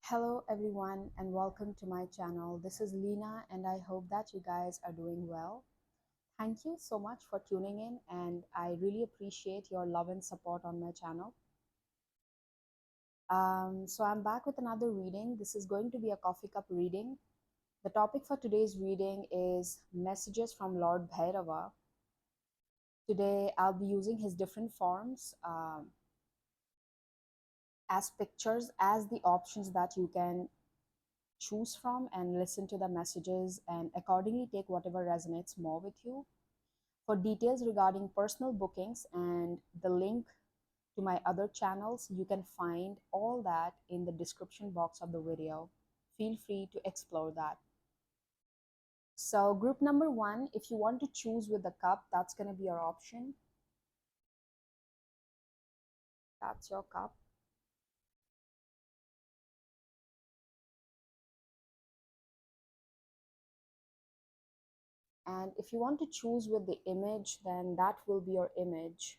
Hello everyone and welcome to my channel. This is Leena and I hope that you guys are doing well. Thank you so much for tuning in and I really appreciate your love and support on my channel. So I'm back with another reading. This is going to be a coffee cup reading. The topic for today's reading is messages from Lord Bhairava. Today I'll be using his different forms as pictures as the options that you can choose from and listen to the messages and accordingly take whatever resonates more with you. For details regarding personal bookings and the link to my other channels, you can find all that in the description box of the video. Feel free to explore that. So, group number one, if you want to choose with the cup, that's going to be your option. That's your cup. And if you want to choose with the image, then that will be your image.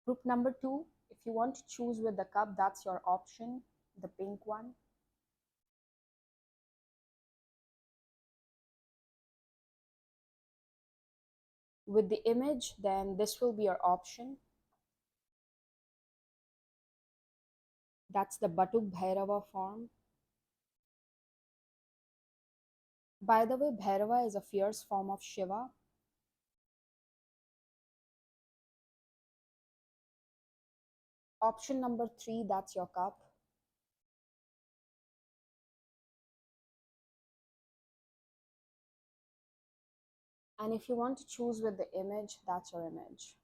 Group number two, if you want to choose with the cup, that's your option, the pink one. With the image, then this will be your option. That's the Batuk Bhairava form. By the way, Bhairava is a fierce form of Shiva. Option number three, that's your cup. And if you want to choose with the image, that's your image.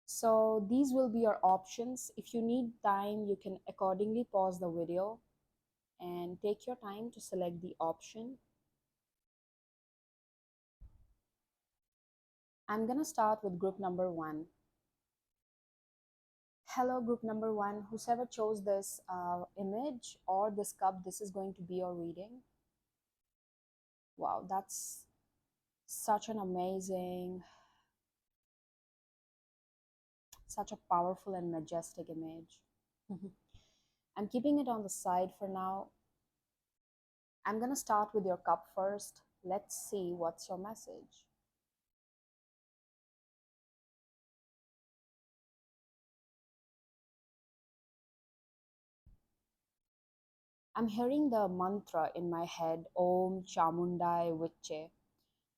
So these will be your options. If you need time, you can accordingly pause the video and take your time to select the option. I'm gonna start with group number one. Hello, group number one. Whoever chose this image or this cup, this is going to be your reading. Wow, that's such an amazing, such a powerful and majestic image. I'm keeping it on the side for now. I'm gonna start with your cup first. Let's see what's your message. I'm hearing the mantra in my head, Om Chamundai Viche.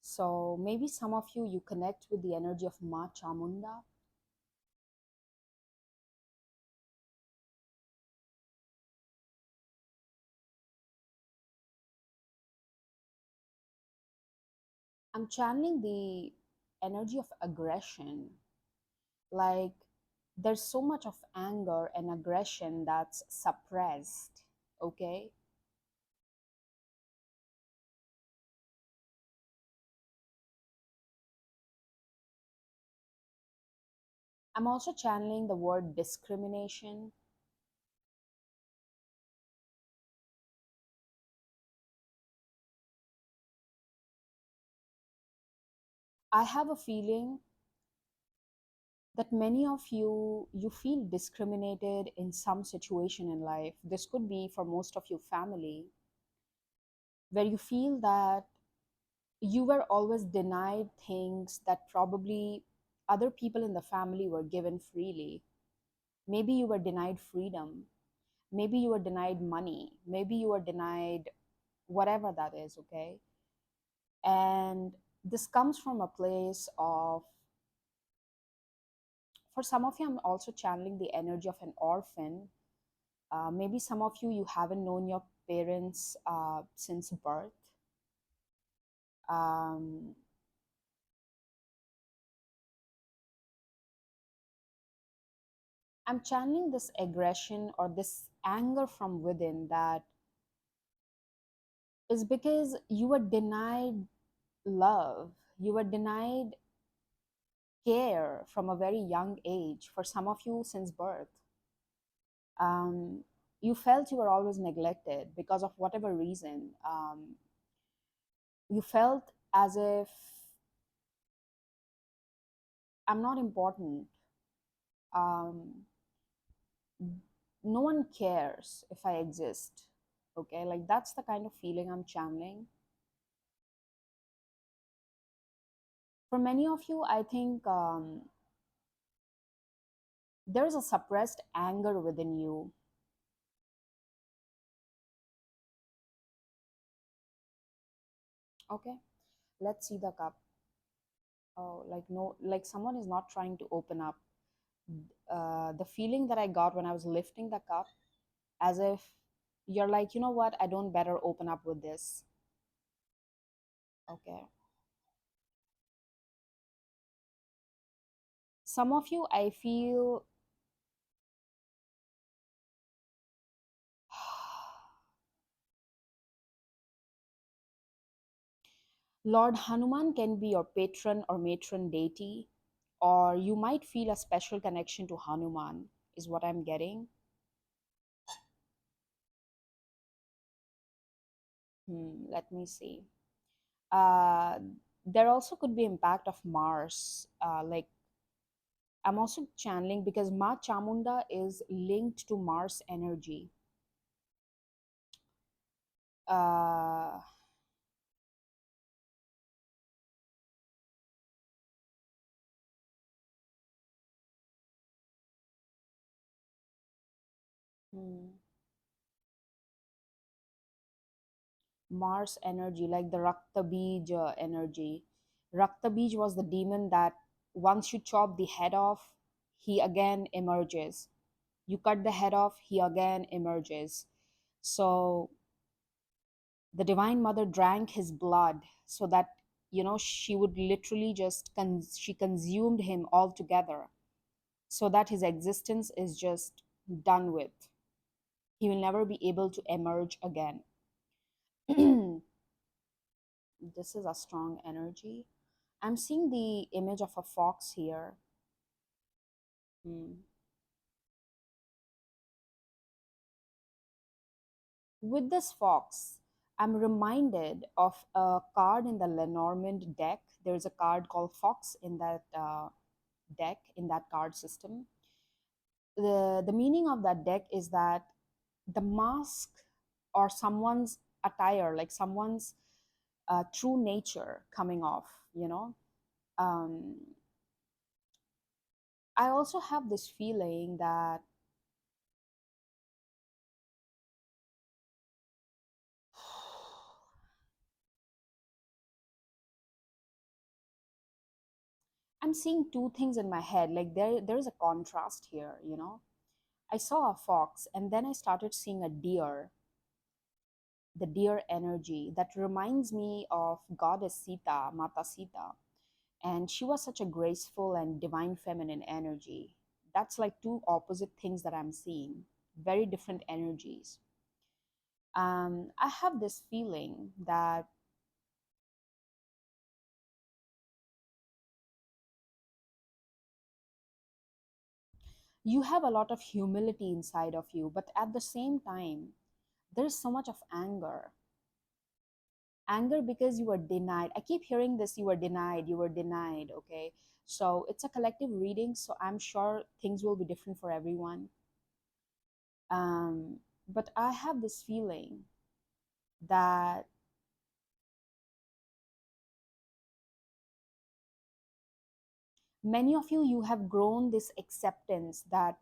So maybe some of you connect with the energy of Ma Chamunda. I'm channeling the energy of aggression. Like there's so much of anger and aggression that's suppressed, okay? I'm also channeling the word discrimination. I have a feeling that many of you feel discriminated in some situation in life. This could be for most of your family, where you feel that you were always denied things that probably other people in the family were given freely. Maybe you were denied freedom, maybe you were denied money, maybe you were denied whatever that is, okay? And this comes from a place of, for some of you, I'm also channeling the energy of an orphan. Maybe some of you haven't known your parents since birth. Um, I'm channeling this aggression or this anger from within that is because you were denied love, you were denied care from a very young age, for some of you since birth. um, you felt you were always neglected because of whatever reason. You felt as if I'm not important. um, no one cares if I exist. Okay, like that's the kind of feeling I'm channeling. For many of you, I think there's a suppressed anger within you. Okay, let's see the cup. Oh, like no, like someone is not trying to open up. The feeling that I got when I was lifting the cup, as if you're like, you know what, I don't better open up with this. Okay. Some of you, I feel, Lord Hanuman can be your patron or matron deity, or you might feel a special connection to Hanuman, is what I'm getting. Let me see. Uh, there also could be impact of Mars. Like I'm also channeling because Ma Chamunda is linked to Mars energy. Uh, hmm, Mars energy, like the Rakta Bij energy. Rakta Bij was the demon that once you chop the head off, he again emerges. You cut the head off, he again emerges. So the Divine Mother drank his blood so that, she would literally just, she consumed him altogether so that his existence is just done with. He will never be able to emerge again. This is a strong energy. I'm seeing the image of a fox here. Hmm. With this fox, I'm reminded of a card in the Lenormand deck. There's a card called Fox in that deck, in that card system. The meaning of that deck is that the mask or someone's attire, like someone's true nature coming off, you know. Um, I also have this feeling that I'm seeing two things in my head. Like there's a contrast here, you know. I saw a fox and then I started seeing a deer, the deer energy that reminds me of goddess Sita, Mata Sita. And she was such a graceful and divine feminine energy. That's like two opposite things that I'm seeing, very different energies. I have this feeling that you have a lot of humility inside of you, but at the same time, there's so much of anger because you were denied. I keep hearing this, you were denied, you were denied. Okay, so it's a collective reading, so I'm sure things will be different for everyone. But I have this feeling that many of you have grown this acceptance that,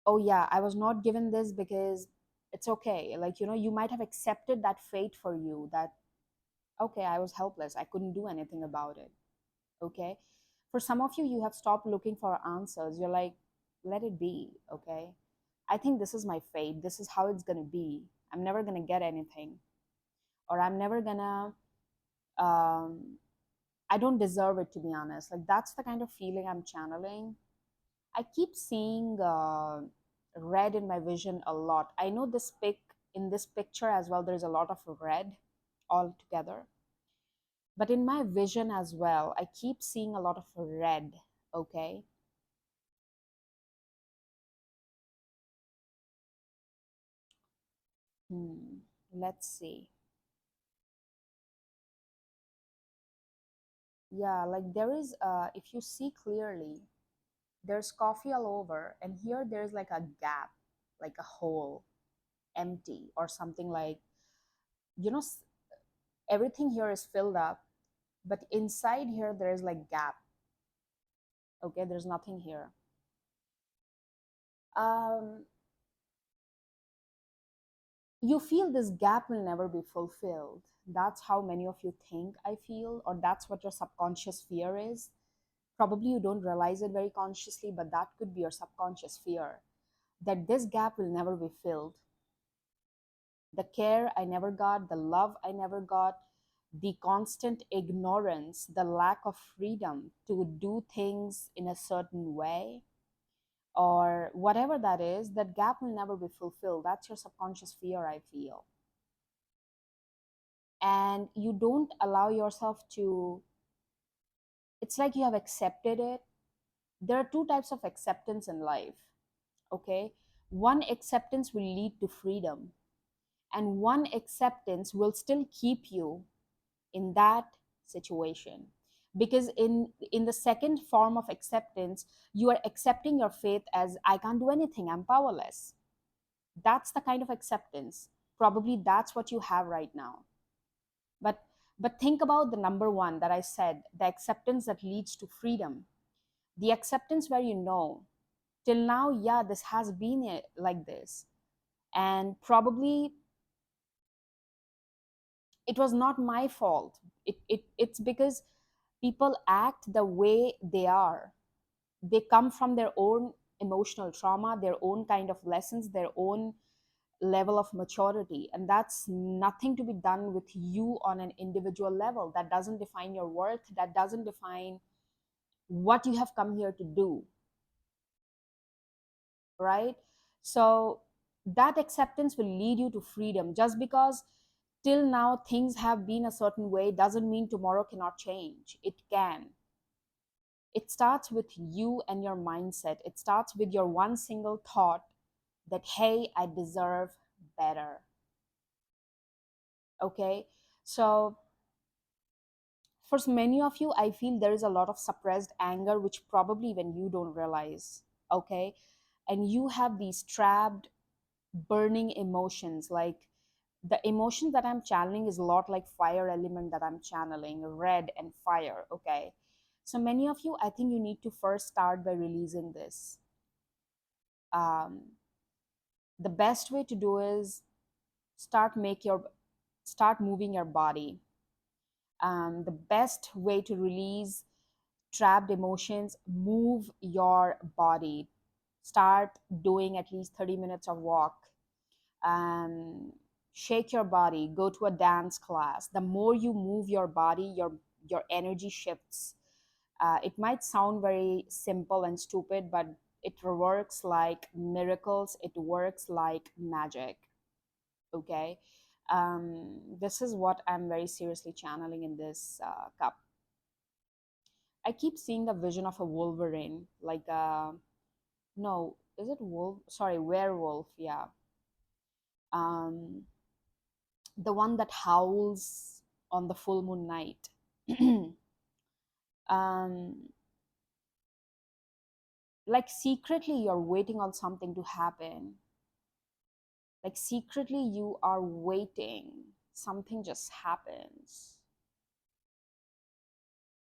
oh yeah, I was not given this because it's okay. Like, you might have accepted that fate for you, that okay, I was helpless, I couldn't do anything about it. Okay, for some of you, you have stopped looking for answers. You're like, let it be. Okay, I think this is my fate, this is how it's going to be. I'm never going to get anything, or I'm never going to I don't deserve it, to be honest. Like that's the kind of feeling I'm channeling. I keep seeing red in my vision a lot. I know this pic. in this picture as well, there's a lot of red all together. But in my vision as well, I keep seeing a lot of red. Okay. Hmm. Let's see. Yeah, like there is, if you see clearly, there's coffee all over, and here there's like a gap, like a hole, empty, or something like, you know, everything here is filled up, but inside here there's like gap. Okay, there's nothing here. Um, you feel this gap will never be fulfilled. That's how many of you think, I feel, or that's what your subconscious fear is. Probably you don't realize it very consciously, but that could be your subconscious fear, that this gap will never be filled. The care I never got, the love I never got, the constant ignorance, the lack of freedom to do things in a certain way, or whatever that is, that gap will never be fulfilled. That's your subconscious fear, I feel. And you don't allow yourself to, it's like you have accepted it. There are two types of acceptance in life. Okay, one acceptance will lead to freedom, and one acceptance will still keep you in that situation, because in the second form of acceptance, you are accepting your fate as, I can't do anything, I'm powerless. That's the kind of acceptance, probably that's what you have right now. But but think about the number one that I said, the acceptance that leads to freedom, the acceptance where you know, till now, yeah, this has been like this, and probably it was not my fault. It's because people act the way they are. They come from their own emotional trauma, their own kind of lessons, their own level of maturity, and that's nothing to be done with you on an individual level. That doesn't define your worth, that doesn't define what you have come here to do, right? So that acceptance will lead you to freedom. Just because till now things have been a certain way doesn't mean tomorrow cannot change. It can. It starts with you and your mindset. It starts with your one single thought that, hey, I deserve better. Okay. So for many of you, I feel there is a lot of suppressed anger, which probably even you don't realize. Okay. And you have these trapped, burning emotions. Like the emotion that I'm channeling is a lot like fire element that I'm channeling, red and fire. Okay. So many of you, I think you need to first start by releasing this. Um, the best way to do is start moving your body. The best way to release trapped emotions, move your body. Start doing at least 30 minutes of walk. um, Shake your body, go to a dance class. The more you move your body, your energy shifts. It might sound very simple and stupid, but it works like miracles, it works like magic. Okay. This is what I'm very seriously channeling in this cup. I keep seeing the vision of a wolverine, like a, no, is it wolf, sorry, werewolf, yeah. um the one that howls on the full moon night. um like secretly you're waiting on something to happen. Like secretly you are waiting, something just happens.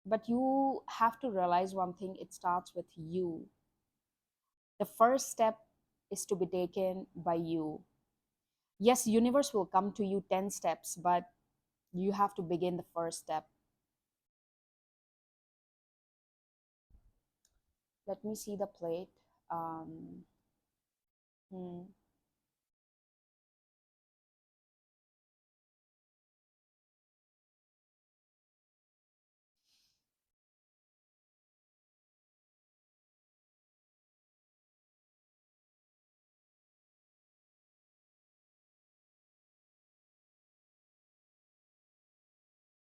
But you have to realize one thing, it starts with you. The first step is to be taken by you. Yes, universe will come to you 10 steps, but you have to begin the first step. Let me see the plate. um hmm.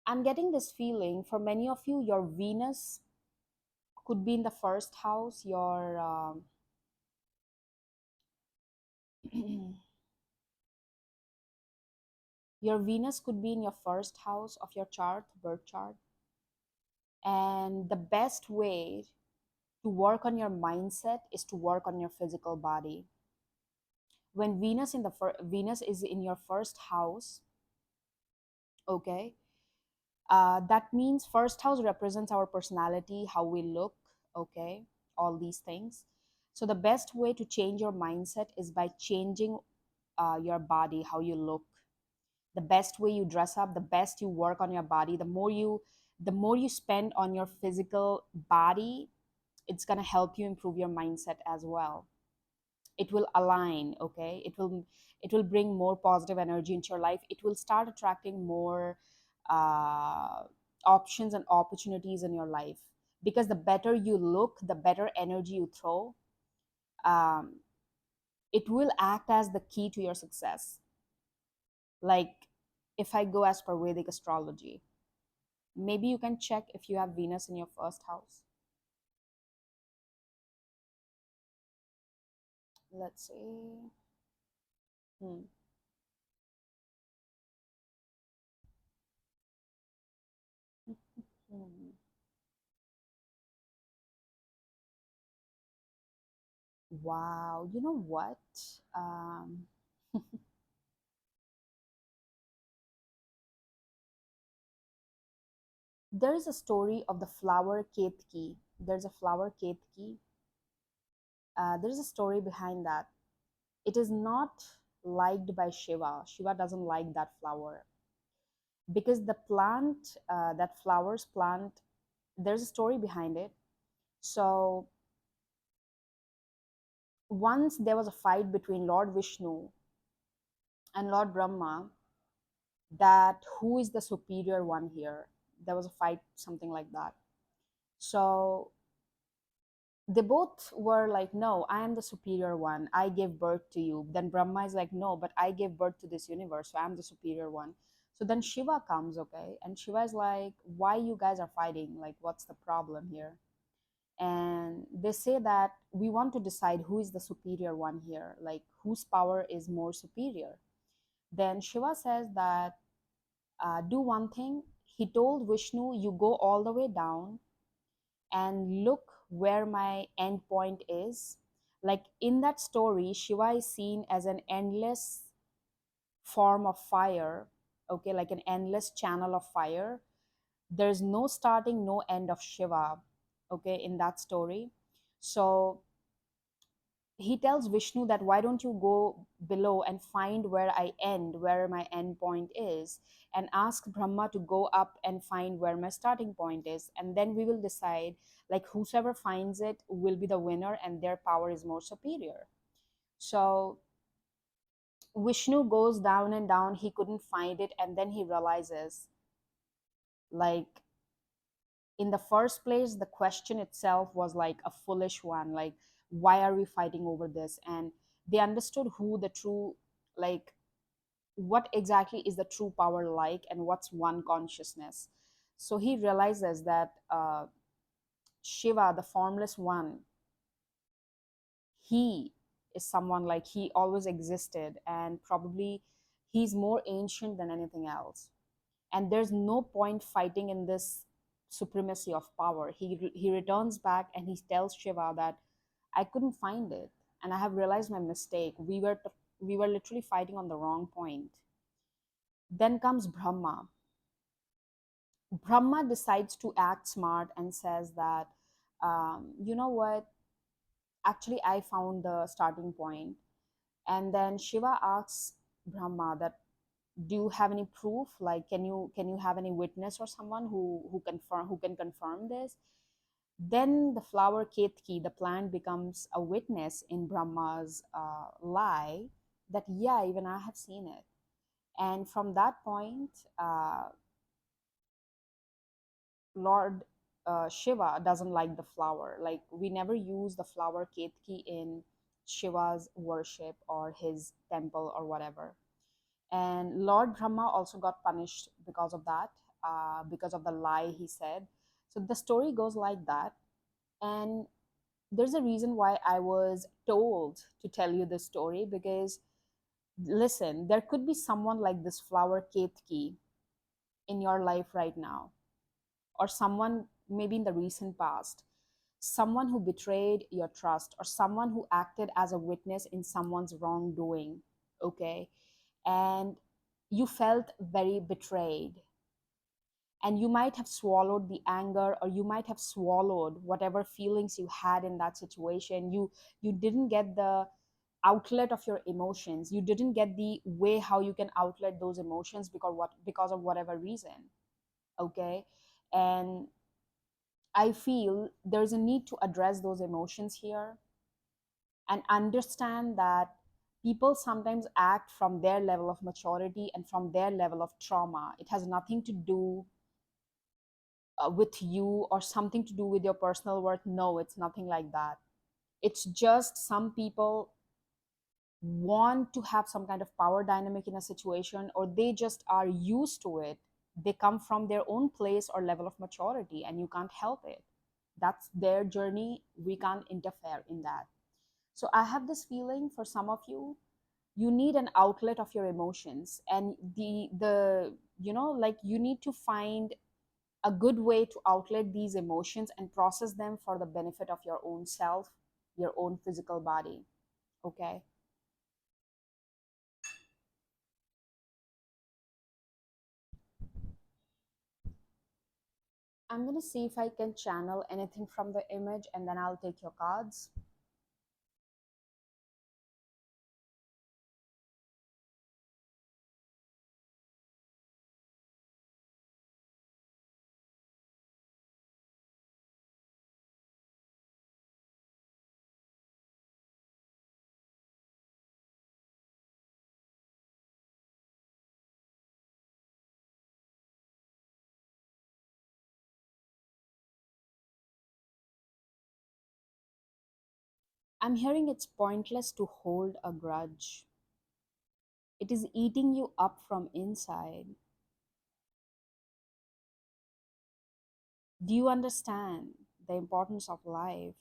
I'm getting this feeling for many of you, your Venus could be in the first house, your Venus could be in your first house of your chart, birth chart. And the best way to work on your mindset is to work on your physical body. When Venus is in your first house, okay, that means first house represents our personality, how we look, okay, all these things. So the best way to change your mindset is by changing your body, how you look. The best way you dress up, the best you work on your body, the more you spend on your physical body, it's going to help you improve your mindset as well. It will align, okay, it will bring more positive energy into your life. It will start attracting more uh, options and opportunities in your life, because the better you look, the better energy you throw. um, it will act as the key to your success. Like, if I go as per Vedic astrology, maybe you can check if you have Venus in your first house. Let's see. Hmm. Hmm. Wow, you know what? Um, there is a story of the flower Ketki. There's a flower Ketki. There's a story behind that. It is not liked by Shiva. Shiva doesn't like that flower because the plant, that flowers plant, there's a story behind it. So once there was a fight between Lord Vishnu and Lord Brahma, that who is the superior one here. There was a fight, something like that. So they both were like, no, I am the superior one, I gave birth to you. Then Brahma is like, no, but I gave birth to this universe, so I'm the superior one. So then Shiva comes, okay, and Shiva is like, why you guys are fighting, like what's the problem here? And they say that we want to decide who is the superior one here, like whose power is more superior. Then Shiva says that, do one thing. He told Vishnu, you go all the way down and look where my end point is. Like in that story, Shiva is seen as an endless form of fire, okay, like an endless channel of fire. There's no starting, no end of Shiva, okay, in that story. So he tells Vishnu that, why don't you go below and find where I end, where my end point is, and ask Brahma to go up and find where my starting point is. And then we will decide, like, whosoever finds it will be the winner and their power is more superior. So Vishnu goes down and down, he couldn't find it, and then he realizes, like, in the first place the question itself was like a foolish one, like why are we fighting over this? And they understood who the true, like, what exactly is the true power like, and what's one consciousness. So he realizes that Shiva, the formless one, he is someone, like, he always existed, and probably he's more ancient than anything else, and there's no point fighting in this supremacy of power. He returns back and he tells Shiva that I couldn't find it, and I have realized my mistake. We were literally fighting on the wrong point. Then comes Brahma. Brahma decides to act smart and says that, you know what, actually I found the starting point. And then Shiva asks Brahma that, do you have any proof, like can you have any witness or someone who can confirm this? Then the flower Ketki, the plant, becomes a witness in Brahma's lie, that yeah, even I have seen it. And from that point, Lord Shiva doesn't like the flower. Like, we never use the flower Ketki in Shiva's worship or his temple or whatever. And Lord Brahma also got punished because of that. because of the lie he said. So the story goes like that. And there's a reason why I was told to tell you this story, because listen, there could be someone like this flower Ketki in your life right now, or someone maybe in the recent past, someone who betrayed your trust, or someone who acted as a witness in someone's wrongdoing. Okay. And you felt very betrayed, and you might have swallowed the anger, or you might have swallowed whatever feelings you had in that situation. You didn't get the outlet of your emotions, you didn't get the way how you can outlet those emotions, because of whatever reason. Okay. And I feel there's a need to address those emotions here, and understand that people sometimes act from their level of maturity and from their level of trauma. It has nothing to do with you, or something to do with your personal worth. No, it's nothing like that. It's just some people want to have some kind of power dynamic in a situation, or they just are used to it. They come from their own place or level of maturity, and you can't help it. That's their journey. We can't interfere in that. So I have this feeling for some of you, you need an outlet of your emotions, and the like, you need to find a good way to outlet these emotions and process them for the benefit of your own self, your own physical body. Okay. I'm going to see if I can channel anything from the image, and then I'll take your cards. I'm hearing it's pointless to hold a grudge. It is eating you up from inside. Do you understand the importance of life?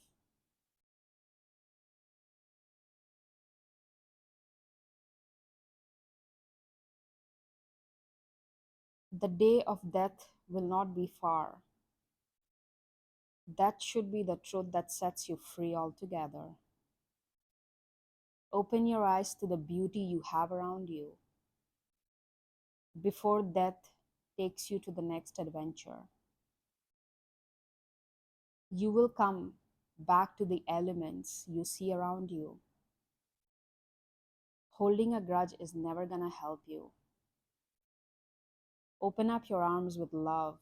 The day of death will not be far. That should be the truth that sets you free altogether. Open your eyes to the beauty you have around you before death takes you to the next adventure. You will come back to the elements you see around you. Holding a grudge is never gonna help you. Open up your arms with love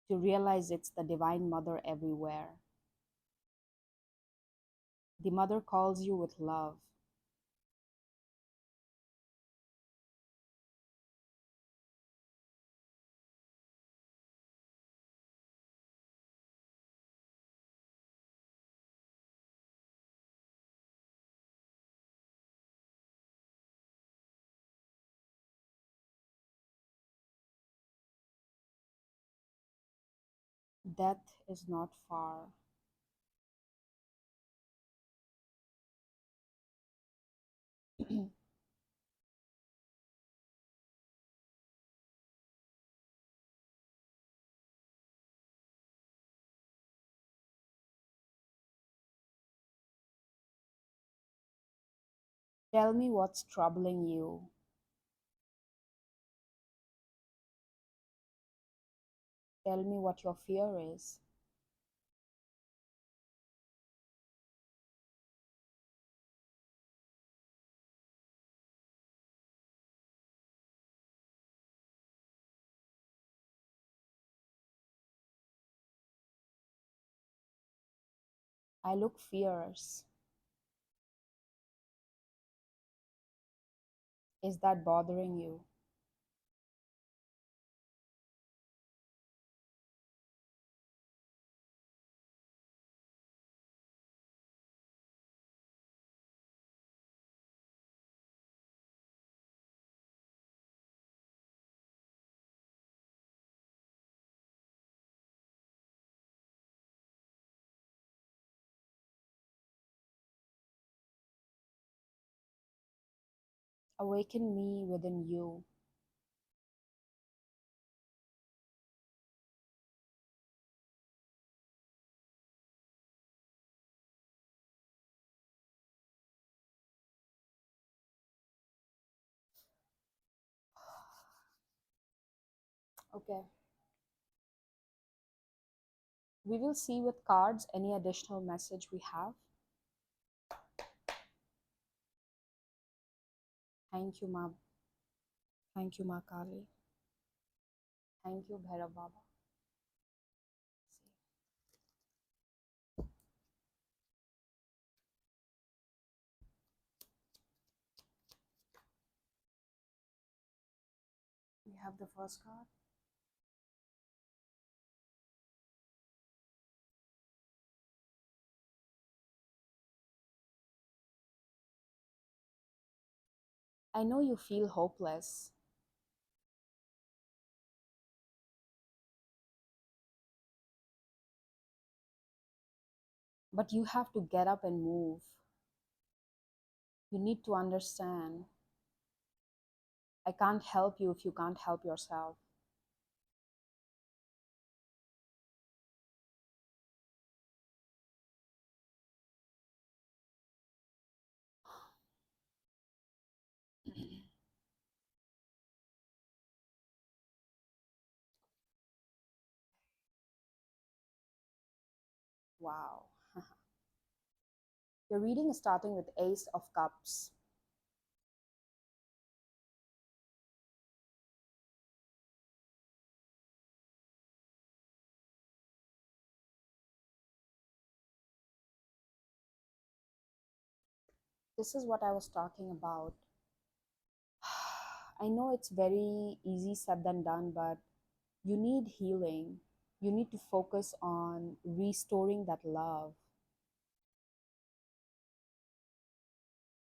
to realize it's the Divine Mother everywhere. The Mother calls you with love. Death is not far. Tell me what's troubling you. Tell me what your fear is. I look fierce. Is that bothering you? Awaken me within you. Okay. We will see with cards any additional message we have. Thank you, Ma. Thank you, Ma Kali. Thank you, Bhairav Baba. We have the first card. I know you feel hopeless, but you have to get up and move. You need to understand. I can't help you if you can't help yourself. Wow. Your reading is starting with Ace of Cups. This is what I was talking about. I know it's very easy said than done, but you need healing. You need to focus on restoring that love.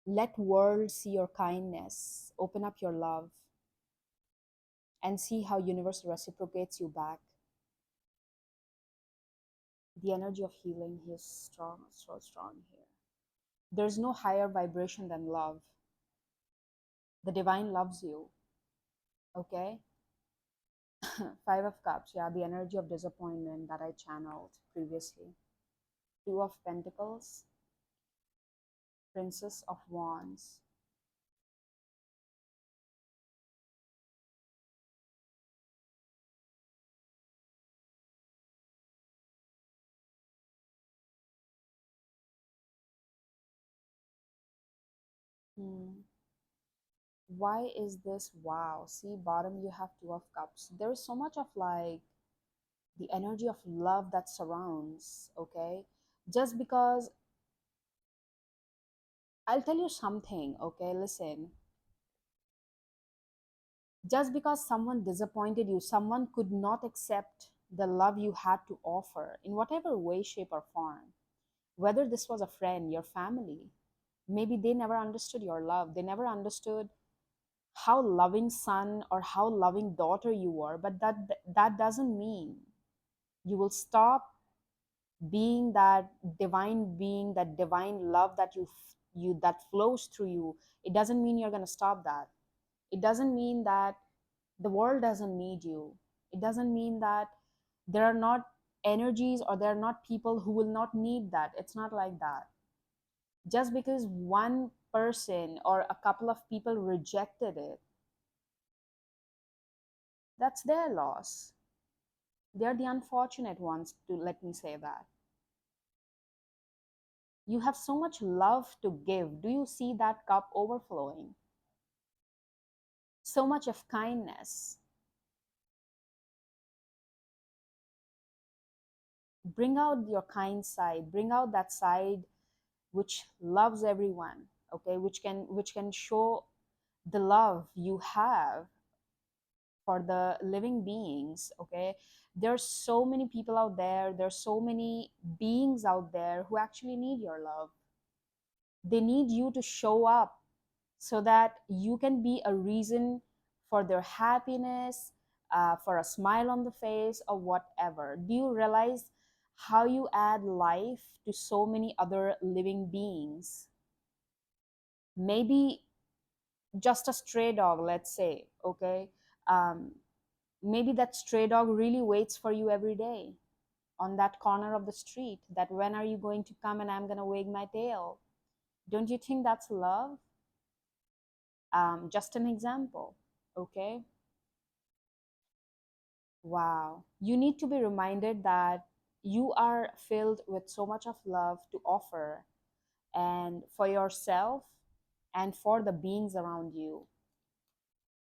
Let world see your kindness. Open up your love and see how universe reciprocates you back. The energy of healing is strong, so strong here. There's no higher vibration than love. The divine loves you. Okay. Five of Cups, yeah, the energy of disappointment that I channeled previously. Two of Pentacles, Princess of Wands. Hmm. Why is this? Wow, see, bottom you have Two of Cups. There is so much of like the energy of love that surrounds, okay? Just because, I'll tell you something, okay? Listen, just because someone disappointed you, someone could not accept the love you had to offer in whatever way, shape, or form, whether this was a friend, your family, maybe they never understood your love, they never understood how loving son or how loving daughter you were, but that doesn't mean you will stop being that divine being, that divine love that you that flows through you. It doesn't mean you're going to stop that. It doesn't mean that the world doesn't need you. It doesn't mean that there are not energies or there are not people who will not need that. It's not like that. Just because one person or a couple of people rejected it, that's their loss. They're the unfortunate ones, to let me say that. You have so much love to give. Do you see that cup overflowing? So much of kindness. Bring out your kind side. Bring out that side which loves everyone, okay? Which can show the love you have for the living beings, okay? There's so many people out there, there's so many beings out there who actually need your love. They need you to show up so that you can be a reason for their happiness, for a smile on the face, or whatever. Do you realize how you add life to so many other living beings? Maybe just a stray dog, let's say, okay? um, Maybe that stray dog really waits for you every day on that corner of the street, that when are you going to come and I'm going to wag my tail. Don't you think that's love? Just an example, okay? Wow. You need to be reminded that you are filled with so much of love to offer, and for yourself and for the beings around you.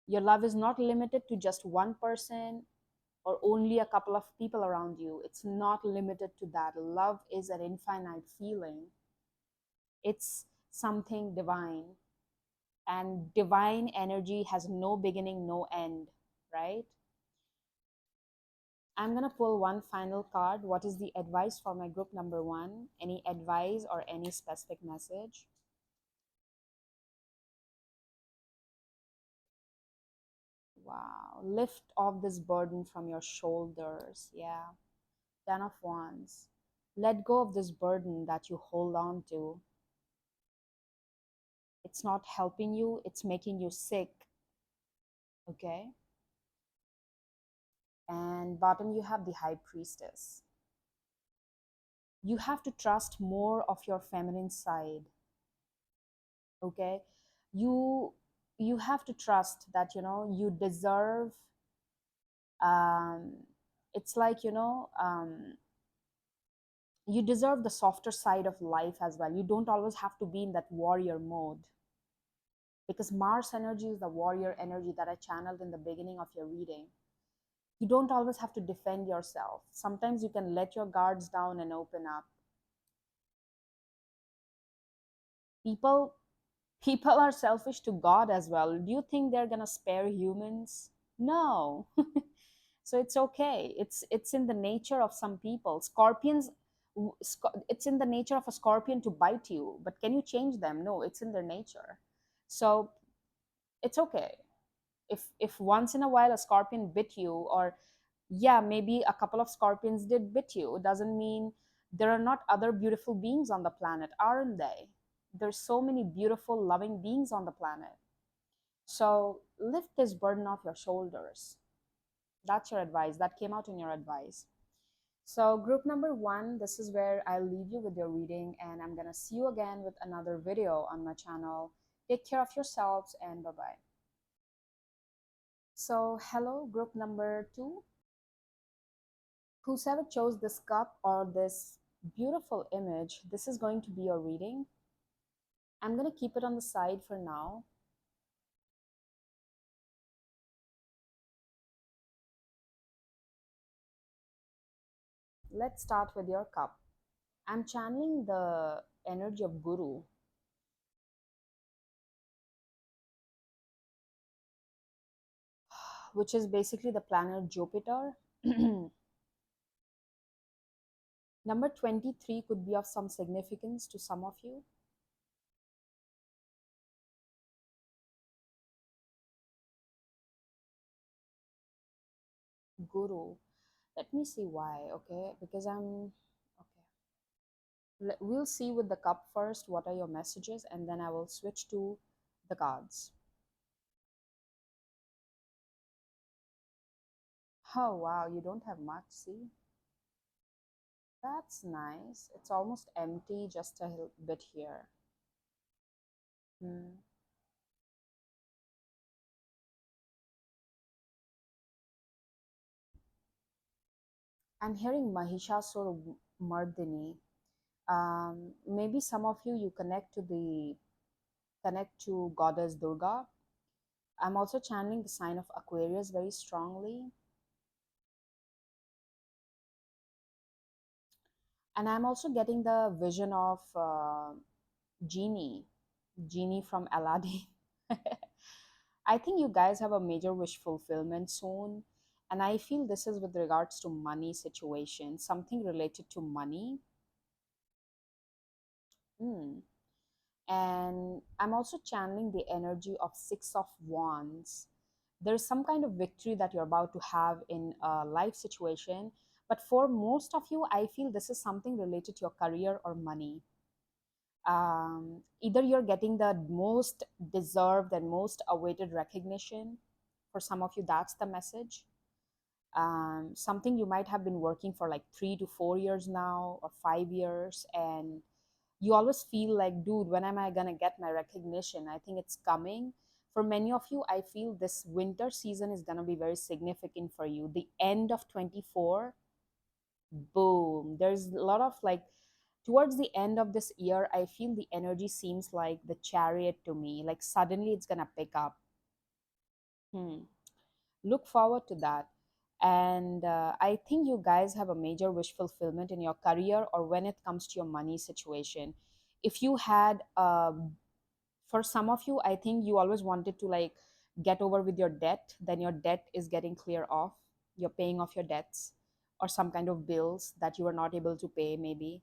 Your love is not limited to just one person or only a couple of people around you. It's not limited to that. Love is an infinite feeling, it's something divine. And divine energy has no beginning, no end, right? I'm going to pull one final card. What is the advice for my group number one? Any advice or any specific message? Wow. Lift off this burden from your shoulders. Yeah. 10 of Wands. Let go of this burden that you hold on to. It's not helping you, it's making you sick. Okay. And bottom, you have the High Priestess. You have to trust more of your feminine side. Okay. you you have to trust that you deserve, um it's like, you deserve the softer side of life as well. You don't always have to be in that warrior mode, because Mars energy is the warrior energy that I channeled in the beginning of your reading. You don't always have to defend yourself. Sometimes you can let your guards down and open up. People people are selfish to God as well. Do you think they're going to spare humans? No. So it's okay. It's in the nature of some people. Scorpions, it's in the nature of a scorpion to bite you, but can you change them? No, it's in their nature. So it's okay if once in a while a scorpion bit you, or yeah, maybe a couple of scorpions did bit you, it doesn't mean there are not other beautiful beings on the planet, aren't they? There's so many beautiful loving beings on the planet. So lift this burden off your shoulders. That's your advice. That came out in your advice. So, group number one, this is where I'll leave you with your reading, and I'm going to see you again with another video on my channel. Take care of yourselves, and bye bye. So, hello, group number two. Whoever chose this cup or this beautiful image, this is going to be your reading. I'm going to keep it on the side for now. Let's start with your cup. I'm channeling the energy of Guru, which is basically the planet Jupiter. Number 23 could be of some significance to some of you. Guru. Let me see why, okay? Because okay. We'll see with the cup first what are your messages, and then I will switch to the cards. Oh, wow, you don't have much, see? That's nice. It's almost empty, just a bit here. Hmm. I'm hearing Mahishasur Mardini. Maybe some of you connect to goddess Durga. I'm also channeling the sign of Aquarius very strongly. And I'm also getting the vision of Genie, Genie from Aladdin. I think you guys have a major wish fulfillment soon. And I feel this is with regards to money situation, something related to money. Hmm. And I'm also channeling the energy of Six of Wands. There's some kind of victory that you're about to have in a life situation. But for most of you, I feel this is something related to your career or money. Either you're getting the most deserved and most awaited recognition. For some of you, that's the message. Something you might have been working for like 3 to 4 years now, or 5 years, and you always feel like, dude, when am I gonna get my recognition? I think it's coming. For many of you, I feel this winter season is gonna be very significant for you. The end of 24, boom. There's a lot of like, towards the end of this year, I feel the energy seems like the chariot to me. Like suddenly it's gonna pick up. Hmm. Look forward to that. And I think you guys have a major wish fulfillment in your career, or when it comes to your money situation. If you had For some of you, I think you always wanted to like get over with your debt, then your debt is getting clear off. You're paying off your debts, or some kind of bills that you are not able to pay, maybe.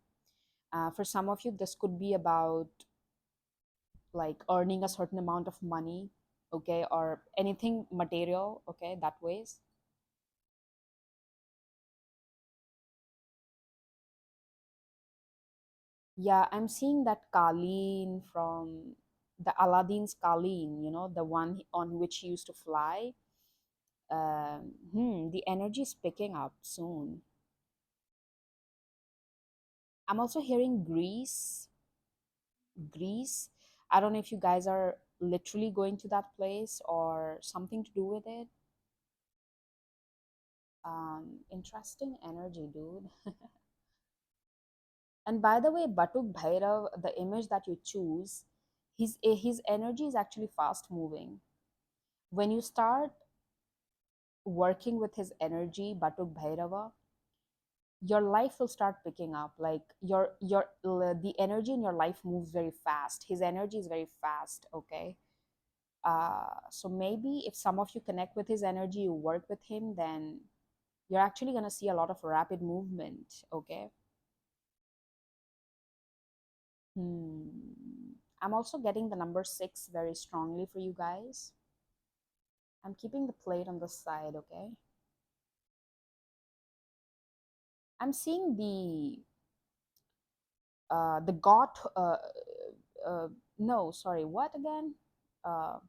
For some of you, this could be about like earning a certain amount of money, okay, or anything material, okay, that ways. Yeah, I'm seeing that Kaleen from the Aladdin's Kaleen, the one on which he used to fly. The energy is picking up soon. I'm also hearing Greece. Greece. I don't know if you guys are literally going to that place or something to do with it. Interesting energy, dude. And by the way, Batuk Bhairav, the image that you choose, his energy is actually fast moving. When you start working with his energy, Batuk Bhairava, your life will start picking up. Like the energy in your life moves very fast. His energy is very fast, okay? So maybe if some of you connect with his energy, you work with him, then you're actually going to see a lot of rapid movement, okay? I'm also getting the number 6 very strongly for you guys. I'm keeping the plate on the side, okay? I'm seeing the got uh, no, sorry, what again? uh,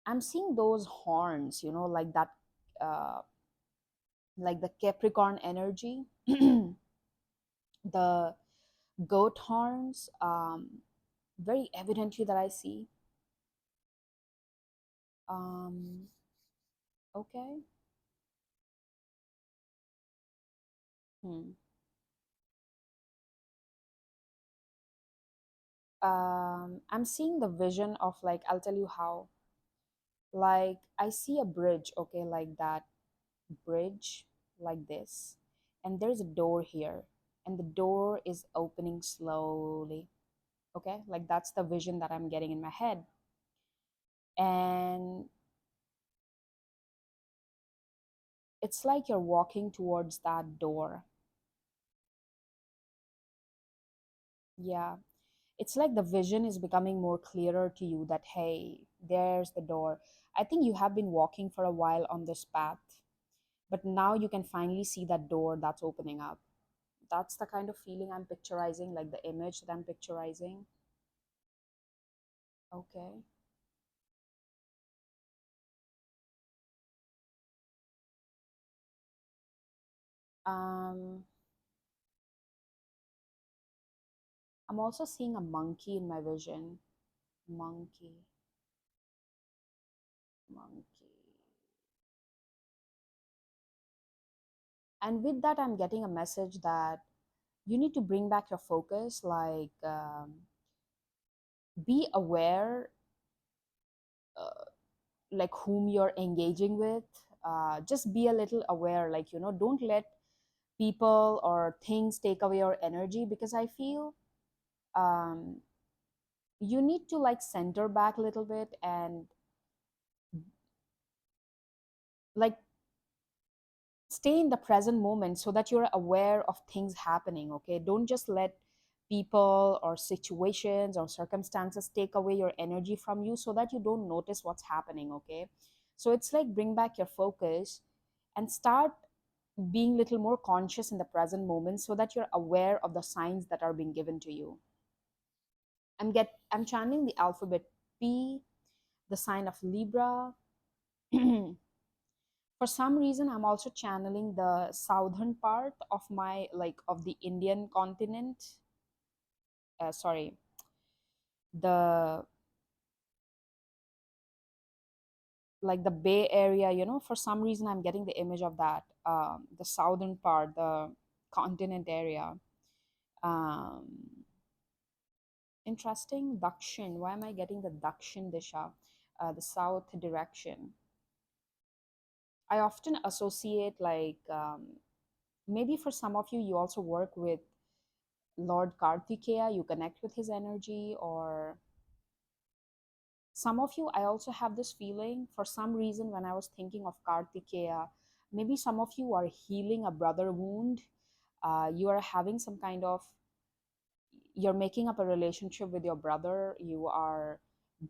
I'm seeing those horns, uh, like the Capricorn energy, the goat horns, very evidently that I see. Um, okay. Hmm. I'm seeing the vision of like, I'll tell you how. Like, I see a bridge, okay, like that bridge, like this, and there's a door here, and the door is opening slowly, okay, like that's the vision that I'm getting in my head. And it's like you're walking towards that door. Yeah, it's like the vision is becoming more clearer to you, that hey, there's the door. I think you have been walking for a while on this path, but now you can finally see that door that's opening up. That's the kind of feeling I'm picturizing, like the image that I'm picturizing. Okay. um I'm also seeing a monkey in my vision. Monkey. Monkey. And with that, I'm getting a message that you need to bring back your focus, like, be aware, uh, like whom you're engaging with. Just be a little aware, like, don't let people or things take away your energy, because I feel, um, you need to like center back a little bit, and like stay in the present moment, so that you're aware of things happening, okay? Don't just let people or situations or circumstances take away your energy from you, so that you don't notice what's happening, okay? So it's like, bring back your focus and start being a little more conscious in the present moment so that you're aware of the signs that are being given to you. I'm channeling the alphabet P, the sign of Libra. For some reason, I'm also channeling the southern part of my, like, of the Indian continent. Sorry, the, like, the Bay Area. For some reason, I'm getting the image of that, the southern part, the continent area. Um, Interesting. Dakshin. Why am I getting the Dakshin Disha, the south direction? I often associate, like, maybe for some of you, you also work with Lord Kartikeya, you connect with his energy, or some of you, I also have this feeling for some reason when I was thinking of Kartikeya, maybe some of you are healing a brother wound. You are having some kind of, you're making up a relationship with your brother, you are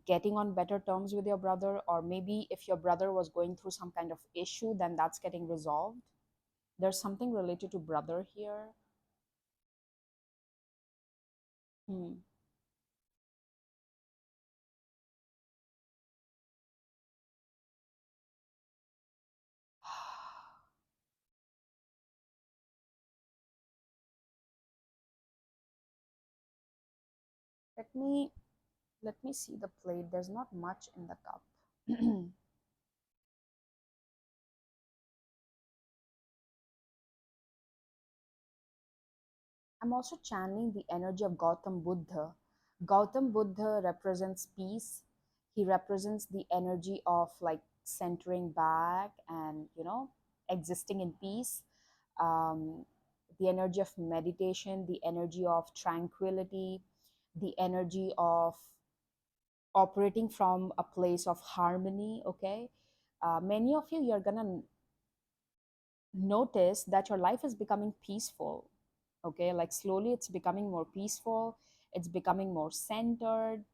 getting on better terms with your brother, or maybe if your brother was going through some kind of issue, then that's getting resolved. There's something related to brother here. Hmm. let me let me see the plate. There's not much in the cup. I'm also channeling the energy of Gautam Buddha. Gautam Buddha represents peace. He represents the energy of, like, centering back and, existing in peace. Um, the energy of meditation, the energy of tranquility, the energy of operating from a place of harmony. Okay. Many of you, you're going to notice that your life is becoming peaceful. Okay, like, slowly it's becoming more peaceful, it's becoming more centered.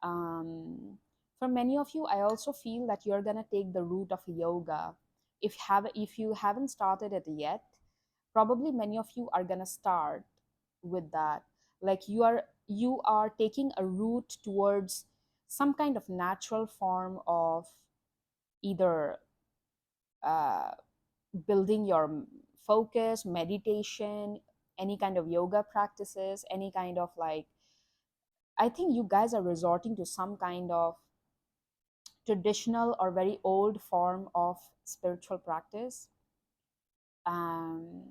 For many of you, I also feel that you're going to take the route of yoga. If you haven't started it yet, probably many of you are going to start with that. Like, you are taking a route towards some kind of natural form of either uh, building your focus, meditation, any kind of yoga practices, any kind of, like, I think you guys are resorting to some kind of traditional or very old form of spiritual practice. Um,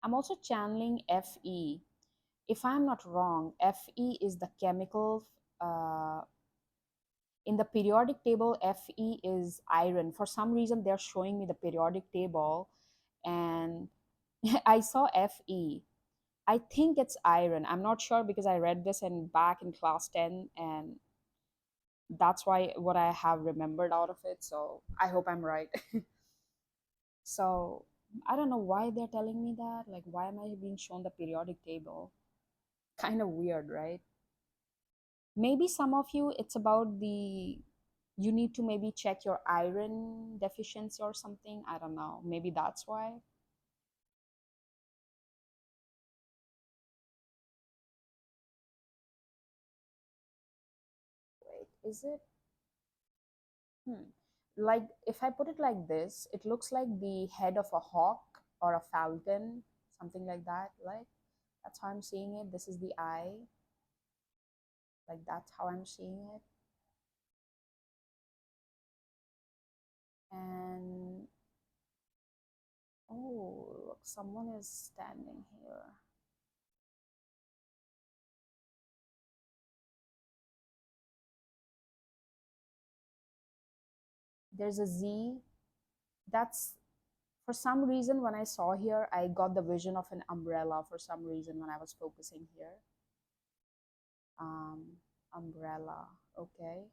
I'm also channeling Fe. If I'm not wrong, Fe is the chemical. Uh, in the periodic table, Fe is iron. For some reason, they're showing me the periodic table, and I saw Fe. I think it's iron. I'm not sure because I read this in back in class 10, and that's why what I have remembered out of it. So I hope I'm right. So I don't know why they're telling me that. Like, why am I being shown the periodic table? Kind of weird, right? Maybe some of you, it's about the, you need to maybe check your iron deficiency or something. I don't know. Maybe that's why. Wait, is it? Hmm. Like, if I put it like this, it looks like the head of a hawk or a falcon, something like that. Like, that's how I'm seeing it. This is the eye. Like, that's how I'm seeing it. And oh, look, someone is standing here. There's a Z. That's, for some reason, when I saw here, I got the vision of an umbrella for some reason when I was focusing here. Um, Umbrella. Okay.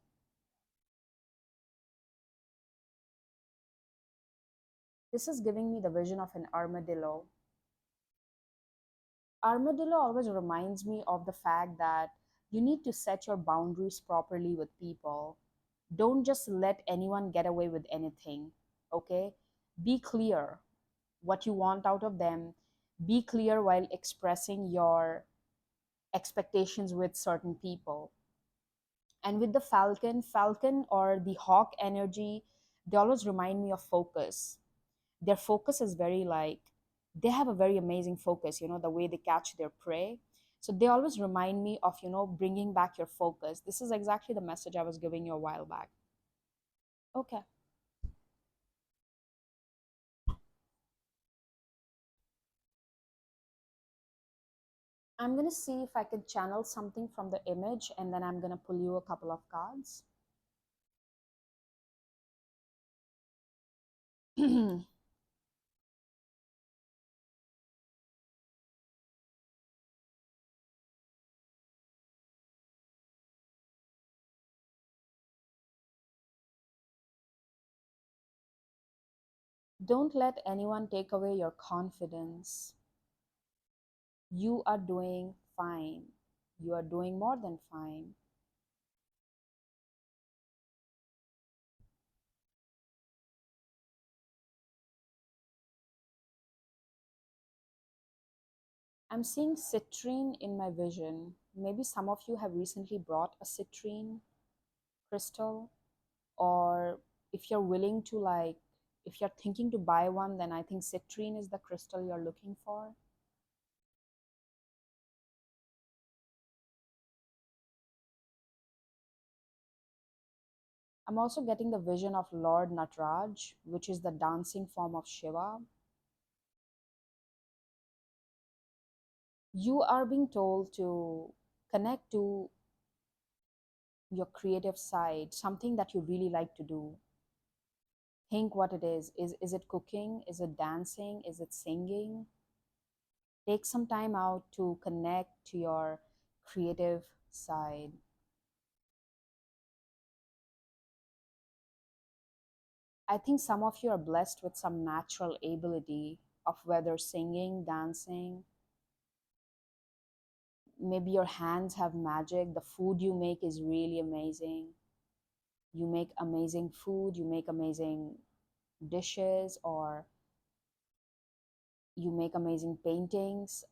This is giving me the vision of an armadillo. Armadillo always reminds me of the fact that you need to set your boundaries properly with people. Don't just let anyone get away with anything, okay? Be clear what you want out of them. Be clear while expressing your expectations with certain people. And with the falcon or the hawk energy, they always remind me of focus. Their focus is very like, they have a very amazing focus, the way they catch their prey. So they always remind me of, bringing back your focus. This is exactly the message I was giving you a while back. Okay. I'm going to see if I can channel something from the image, and then I'm going to pull you a couple of cards. Don't let anyone take away your confidence. You are doing fine. You are doing more than fine. I'm seeing citrine in my vision. Maybe some of you have recently brought a citrine crystal, or if you're willing to, like, if you're thinking to buy one, then I think citrine is the crystal you're looking for. I'm also getting the vision of Lord Nataraj, which is the dancing form of Shiva. You are being told to connect to your creative side, something that you really like to do. Think what it is. Is it cooking? Is it dancing? Is it singing? Take some time out to connect to your creative side. I think some of you are blessed with some natural ability of whether singing, dancing. Maybe your hands have magic. The food you make is really amazing. You make amazing food, you make amazing dishes, or you make amazing paintings.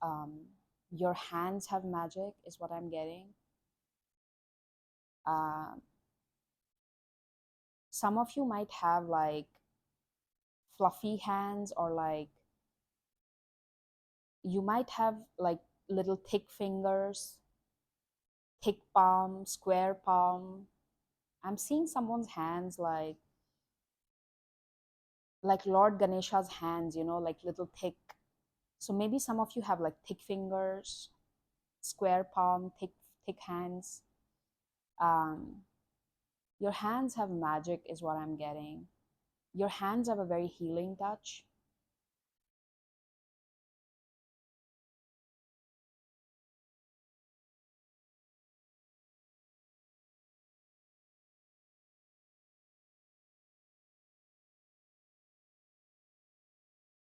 Your hands have magic, is what I'm getting. Uh, some of you might have like fluffy hands, or like you might have like little thick fingers, thick palm, square palm. I'm seeing someone's hands like Lord Ganesha's hands, like little thick. So maybe some of you have like thick fingers, square palm, thick hands. Um, your hands have magic, is what I'm getting. Your hands have a very healing touch.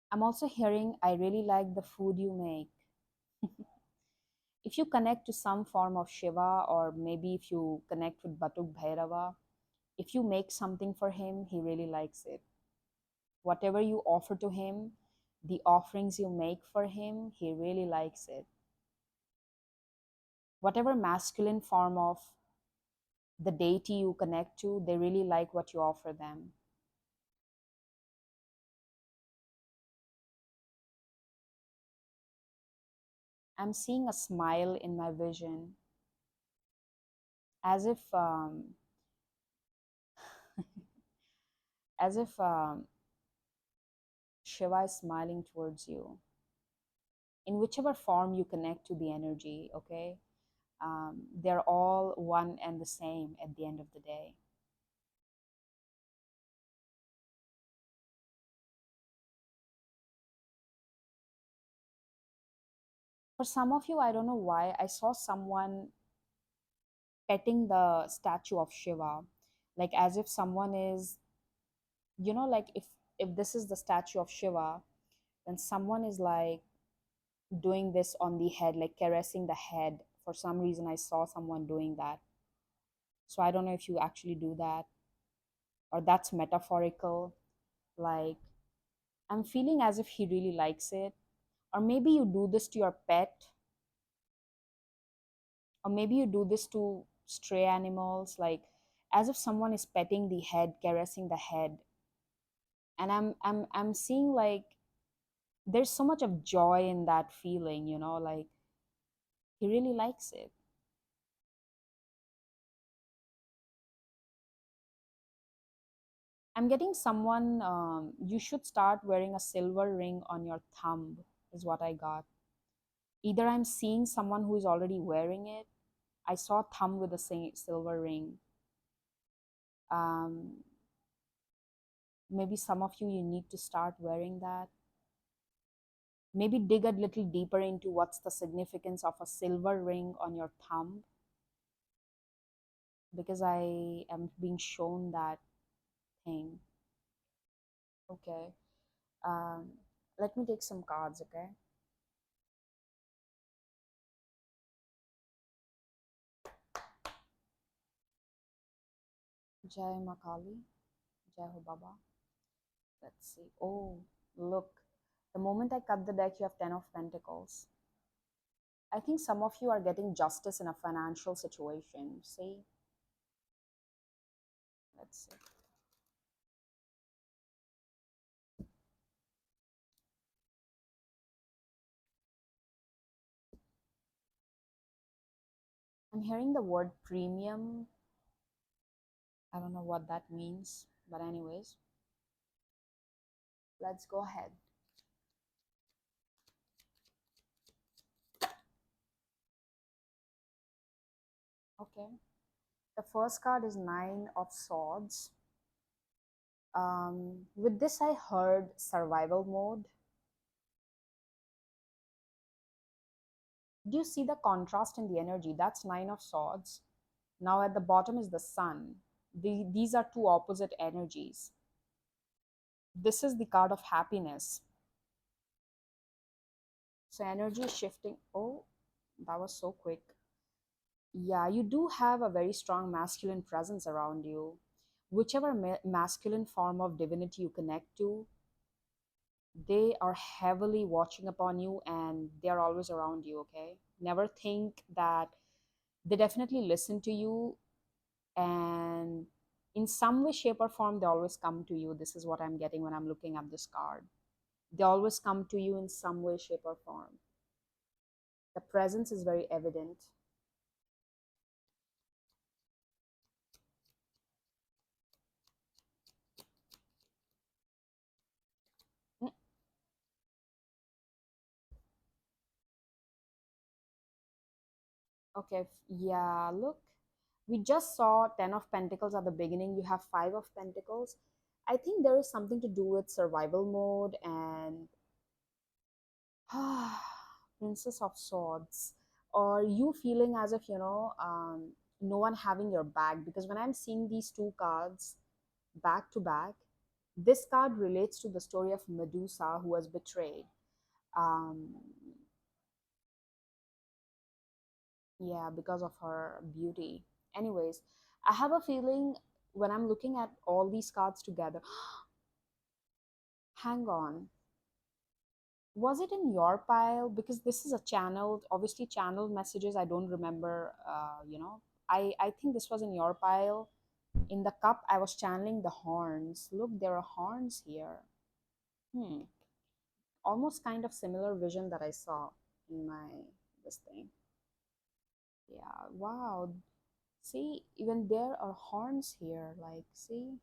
I'm also hearing, I really like the food you make. If you connect to some form of Shiva, or maybe if you connect with Batuk Bhairava, if you make something for him, he really likes it. Whatever you offer to him, the offerings you make for him, he really likes it. Whatever masculine form of the deity you connect to, they really like what you offer them. I'm seeing a smile in my vision, as if as if Shiva is smiling towards you. In whichever form you connect to the energy, okay, they're all one and the same at the end of the day. For some of you, I don't know why, I saw someone petting the statue of Shiva, like as if someone is, like if this is the statue of Shiva, then someone is like doing this on the head, like caressing the head. For some reason, I saw someone doing that. So I don't know if you actually do that. or that's metaphorical. Like, I'm feeling as if he really likes it. Or maybe you do this to your pet, or maybe you do this to stray animals, like as if someone is petting the head, caressing the head. And I'm seeing like there's so much of joy in that feeling, like he really likes it. I'm getting someone, you should start wearing a silver ring on your thumb, is what I got. Either I'm seeing someone who is already wearing it. I saw a thumb with a silver ring. Um, Maybe some of you need to start wearing that. Maybe dig a little deeper into what's the significance of a silver ring on your thumb, because I am being shown that thing. Okay. Um, Let me take some cards, okay? Jai Makali, Jai Ho Baba. Let's see. Oh, look. The moment I cut the deck, you have 10 of Pentacles. I think some of you are getting justice in a financial situation. See? Let's see. I'm hearing the word premium. I don't know what that means, but anyways, let's go ahead. Okay. The first card is Nine of Swords. With this, I heard survival mode. Do you see the contrast in the energy? That's Nine of Swords. Now at the bottom is the Sun. These are two opposite energies. This is the card of happiness. So energy is shifting. Oh, that was so quick. Yeah, you do have a very strong masculine presence around you. Whichever masculine form of divinity you connect to, they are heavily watching upon you and they are always around you, okay? Never think that they definitely listen to you, and in some way, shape, or form, they always come to you. This is what I'm getting when I'm looking at this card. They always come to you in some way, shape, or form. The presence is very evident. Mm, okay, yeah, look. We just saw 10 of Pentacles at the beginning. You have 5 of Pentacles. I think there is something to do with survival mode and Princess of Swords, or you feeling as if no one having your back. Because when I'm seeing these two cards back to back, this card relates to the story of Medusa who was betrayed. Um, yeah, because of her beauty. Anyways, I have a feeling when I'm looking at all these cards together, hang on, was it in your pile? Because this is a channeled, obviously channeled messages. I don't remember. I think this was in your pile. In the cup, I was channeling the horns. Look, there are horns here. Hmm. Almost kind of similar vision that I saw in my this thing. Yeah. Wow. See, even there are horns here. Like, see,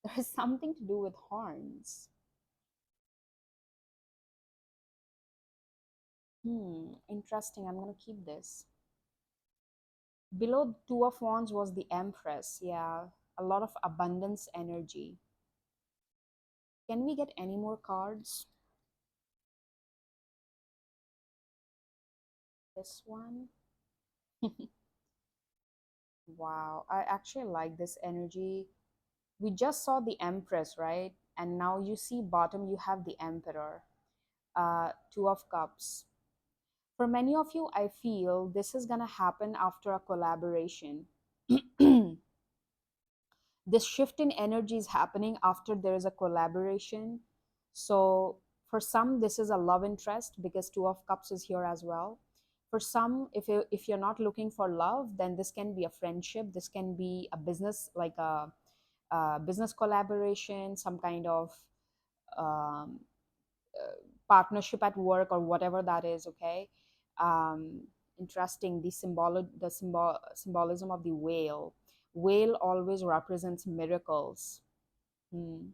there is something to do with horns. Interesting. I'm gonna keep this. Below Two of Wands was the Empress. Yeah, a lot of abundance energy. Can we get any more cards? This one. Wow, I actually like this energy. We just saw the Empress, right? And now you see bottom, you have the Emperor. Two of Cups. For many of you, I feel this is gonna happen after a collaboration. This shift in energy is happening after there is a collaboration. So for some this is a love interest, because two of cups is here as well. For some, if you're not looking for love, then this can be a friendship, this can be a business, like a business collaboration, some kind of um, partnership at work or whatever that is. Okay. um, Interesting, symbolism of the whale. Whale always represents miracles. Hmm.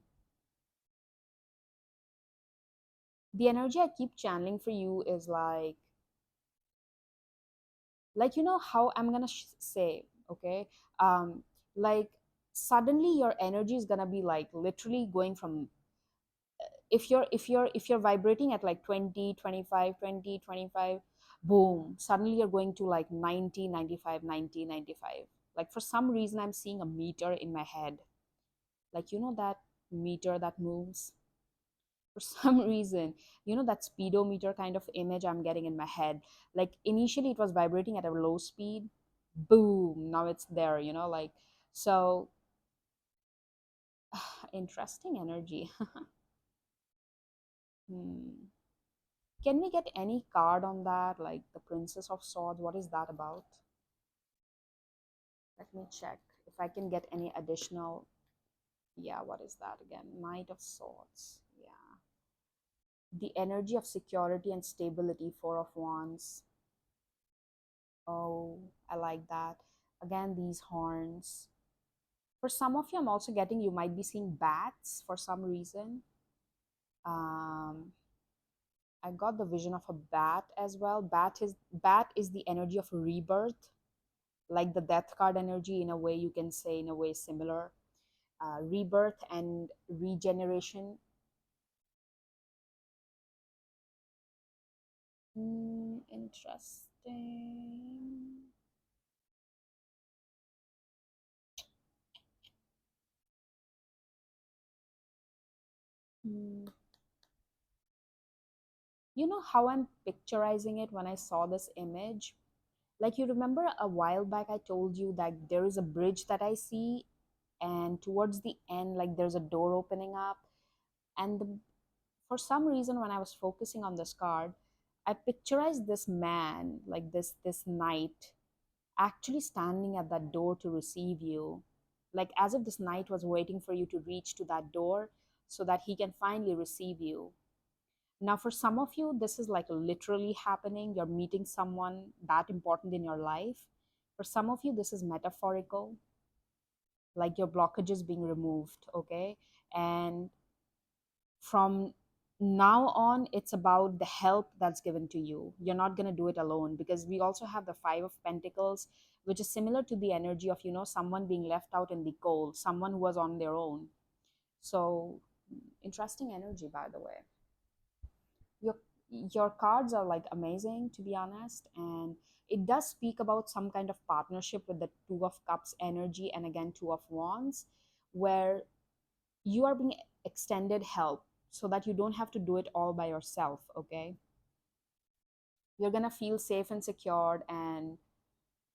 The energy I keep channeling for you is like how I'm gonna say, okay, um like suddenly your energy is gonna be like literally going from, if you're vibrating at like 20, 25, 20, 25, boom, suddenly you're going to like 90, 95, 90, 95. Like for some reason I'm seeing a meter in my head, like that meter that moves for some reason, that speedometer kind of image I'm getting in my head. Like initially it was vibrating at a low speed, boom, now it's there, like. So interesting energy. Hmm. Can we get any card on that, like the Princess of Swords? What is that about? Let me check if I can get any additional. Yeah, what is that again? Knight of Swords. Yeah. The energy of security and stability, Four of Wands. Oh, I like that. Again, these horns. For some of you, I'm also getting you might be seeing bats for some reason. Um, I got the vision of a bat as well. Bat is the energy of rebirth, like the death card energy. In a way, you can say in a way similar. Rebirth and regeneration. Interesting. Hmm. You know how I'm picturizing it when I saw this image? Like, you remember a while back, I told you that there is a bridge that I see, and towards the end, like, there's a door opening up. And for some reason, when I was focusing on this card, I picturized this man, like this knight, actually standing at that door to receive you. Like, as if this knight was waiting for you to reach to that door so that he can finally receive you. Now, for some of you, this is like literally happening. You're meeting someone that important in your life. For some of you, this is metaphorical, like your blockages being removed, okay? And from now on, it's about the help that's given to you. You're not going to do it alone, because we also have the Five of Pentacles, which is similar to the energy of, someone being left out in the cold, someone who was on their own. So, interesting energy, by the way. your your cards are like amazing, to be honest, and it does speak about some kind of partnership with the Two of Cups energy, and again Two of Wands, where you are being extended help so that you don't have to do it all by yourself. Okay, you're gonna feel safe and secured and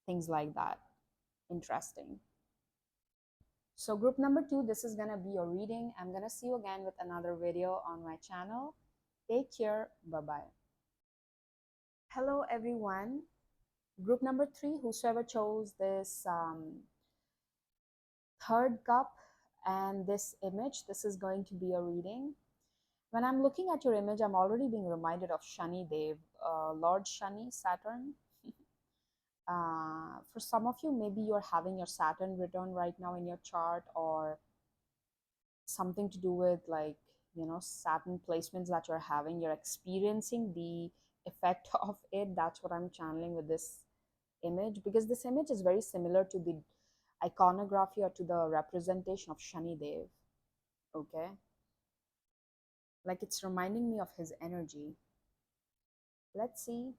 things like that. Interesting. So group number 2, this is gonna be your reading. I'm gonna see you again with another video on my channel. Take care. Bye bye. Hello everyone. Group number 3, whosoever chose this third cup and this image, this is going to be a reading. When I'm looking at your image, I'm already being reminded of Shani Dev, Lord Shani, Saturn. For some of you, maybe you're having your Saturn return right now in your chart, or something to do with, like, Saturn placements that you're having. You're experiencing the effect of it. That's what I'm channeling with this image, because this image is very similar to the iconography or to the representation of Shani Dev. Okay, like it's reminding me of his energy. Let's see.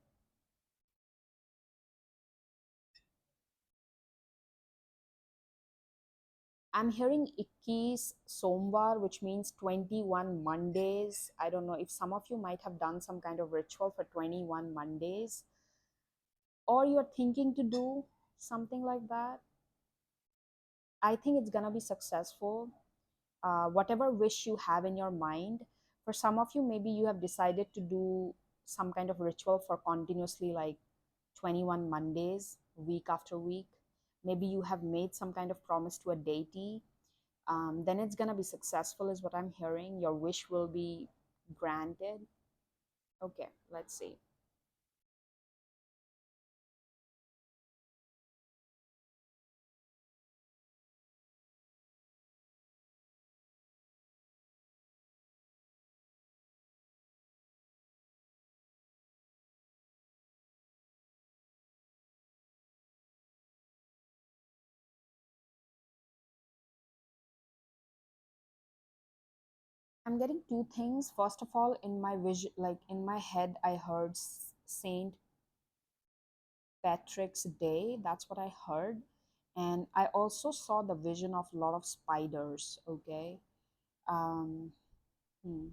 I'm hearing 21 Somvar, which means 21 Mondays. I don't know if some of you might have done some kind of ritual for 21 Mondays, or you're thinking to do something like that. I think it's gonna be successful. Whatever wish you have in your mind, for some of you, maybe you have decided to do some kind of ritual for continuously like 21 Mondays, week after week. Maybe you have made some kind of promise to a deity. Then it's gonna be successful, is what I'm hearing. Your wish will be granted. Okay, let's see. I'm getting two things. First of all, in my vision, like in my head, I heard Saint Patrick's Day. That's what I heard. And I also saw the vision of a lot of spiders. Okay. Um, hmm.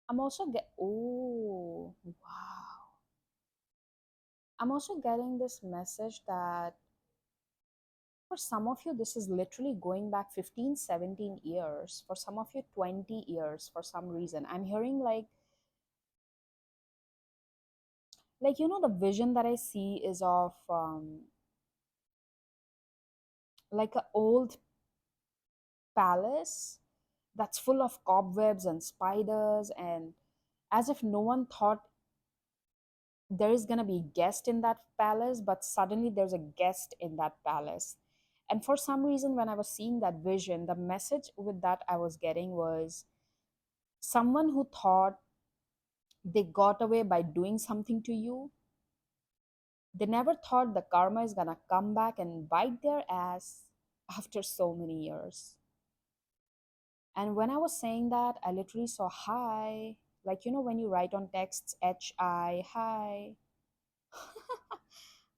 I'm also get. Oh, wow. I'm also getting this message that for some of you, this is literally going back 15, 17 years. For some of you, 20 years for some reason. I'm hearing the vision that I see is of like an old palace that's full of cobwebs and spiders, and as if no one thought there is going to be a guest in that palace, but suddenly there's a guest in that palace. And for some reason, when I was seeing that vision, the message with that I was getting was someone who thought they got away by doing something to you. They never thought the karma is going to come back and bite their ass after so many years. And when I was saying that, I literally saw hi. Like, when you write on texts, HI, hi.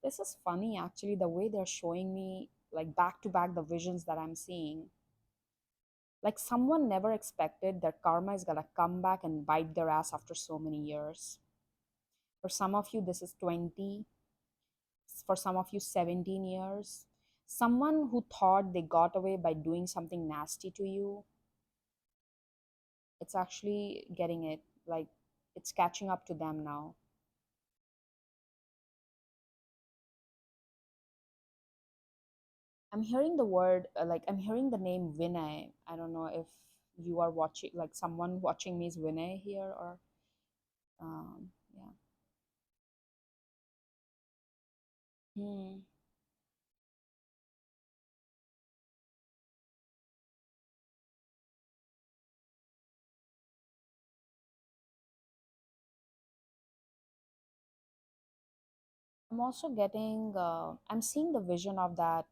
This is funny actually, the way they're showing me, like back to back, the visions that I'm seeing. Like, someone never expected their karma is gonna come back and bite their ass after so many years. For some of you, this is 20, for some of you, 17 years. Someone who thought they got away by doing something nasty to you, it's actually getting it. Like, it's catching up to them now. I'm hearing the word, like, I'm hearing the name Vinay. I don't know if you are watching, like, someone watching me is Vinay here, or, yeah. Hmm. I'm also getting, I'm seeing the vision of that.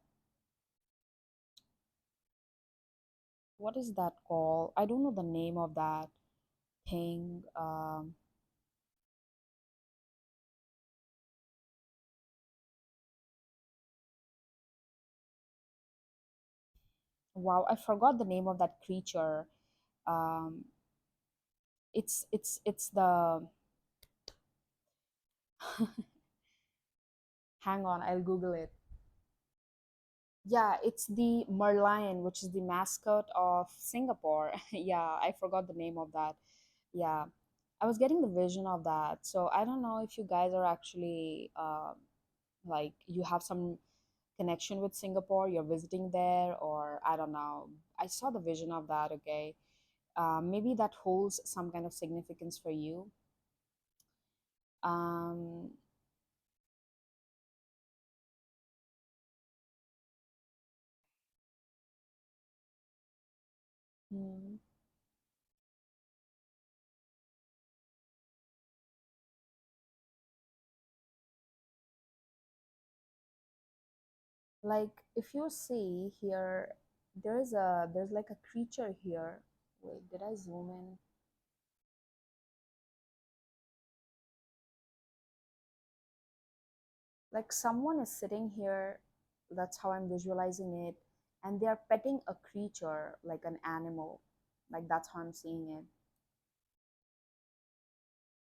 What is that called? I don't know the name of that thing. Wow, I forgot the name of that creature. Um, it's the, hang on, I'll Google it. Yeah, it's the merlion, which is the mascot of Singapore. Yeah, I forgot the name of that. Yeah, I was getting the vision of that. So I don't know if you guys are actually like you have some connection with Singapore, you're visiting there, or I don't know. I saw the vision of that. Okay, maybe that holds some kind of significance for you. Um, hmm, like if you see here, there's like a creature here. Wait, did I zoom in? Like someone is sitting here, that's how I'm visualizing it, and they are petting a creature like an animal. Like that's how I'm seeing it.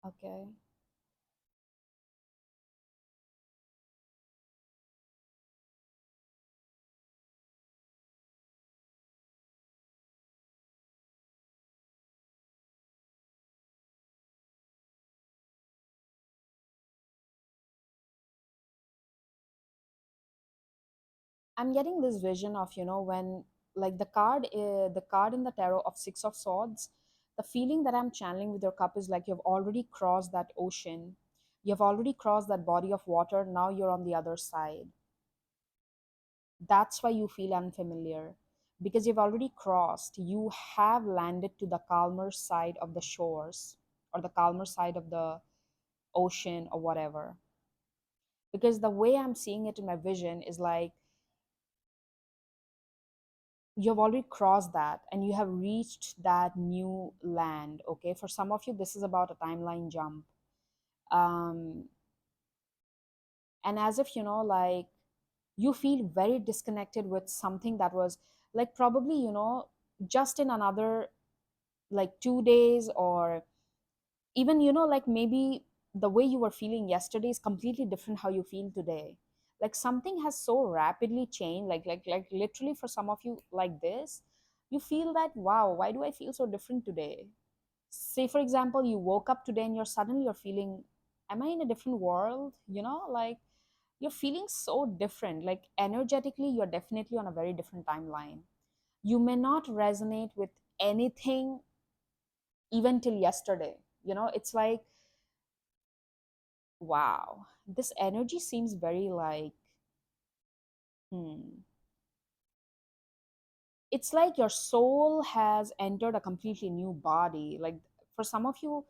Okay. I'm getting this vision of, when like the card in the tarot of Six of Swords, the feeling that I'm channeling with your cup is like you've already crossed that ocean. You've already crossed that body of water. Now you're on the other side. That's why you feel unfamiliar, because you've already crossed. You have landed to the calmer side of the shores, or the calmer side of the ocean, or whatever. Because the way I'm seeing it in my vision is like you've already crossed that and you have reached that new land. Okay, for some of you this is about a timeline jump. um and as if, like, you feel very disconnected with something that was like probably, just in another like 2 days, or even, like maybe the way you were feeling yesterday is completely different how you feel today. Like something has so rapidly changed, like literally for some of you like this, you feel that, wow, why do I feel so different today? Say for example, you woke up today and you're feeling, am I in a different world? Like you're feeling so different, like energetically you're definitely on a very different timeline. You may not resonate with anything even till yesterday. It's like, wow, this energy seems very like, hmm, it's like your soul has entered a completely new body. Like for some of you,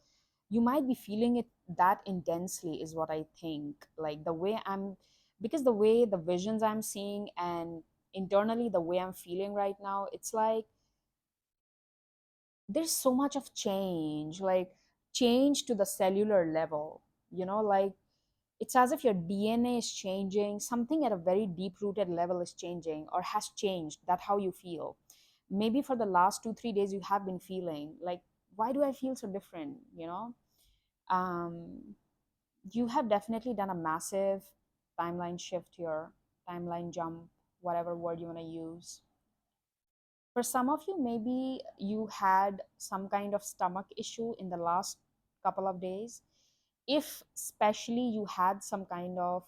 you might be feeling it that intensely, is what I think. Like the way I'm, because the way the visions I'm seeing, and internally the way I'm feeling right now, it's like there's so much of change, like change to the cellular level. Like it's as if your DNA is changing, something at a very deep rooted level is changing or has changed. That's how you feel. Maybe for the last 2 3 days you have been feeling like, why do I feel so different? Um, you have definitely done a massive timeline shift here, timeline jump, whatever word you want to use. For some of you, maybe you had some kind of stomach issue in the last couple of days. If especially you had some kind of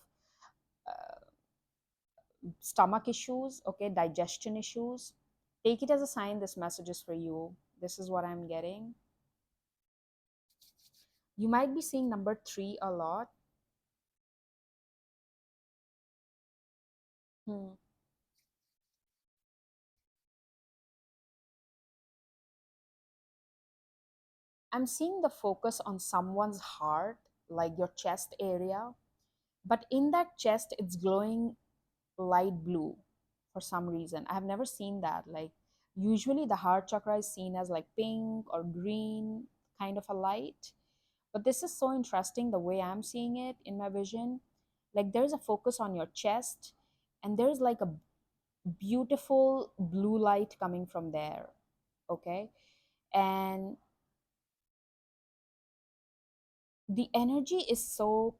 stomach issues, okay, digestion issues, take it as a sign this message is for you. This is what I'm getting. You might be seeing number 3 a lot. Hmm. I'm seeing the focus on someone's heart, like your chest area, but in that chest it's glowing light blue for some reason. I have never seen that. Like usually the heart chakra is seen as like pink or green kind of a light. But this is so interesting the way I'm seeing it in my vision. Like there's a focus on your chest, and there's like a beautiful blue light coming from there. Okay. And the energy is so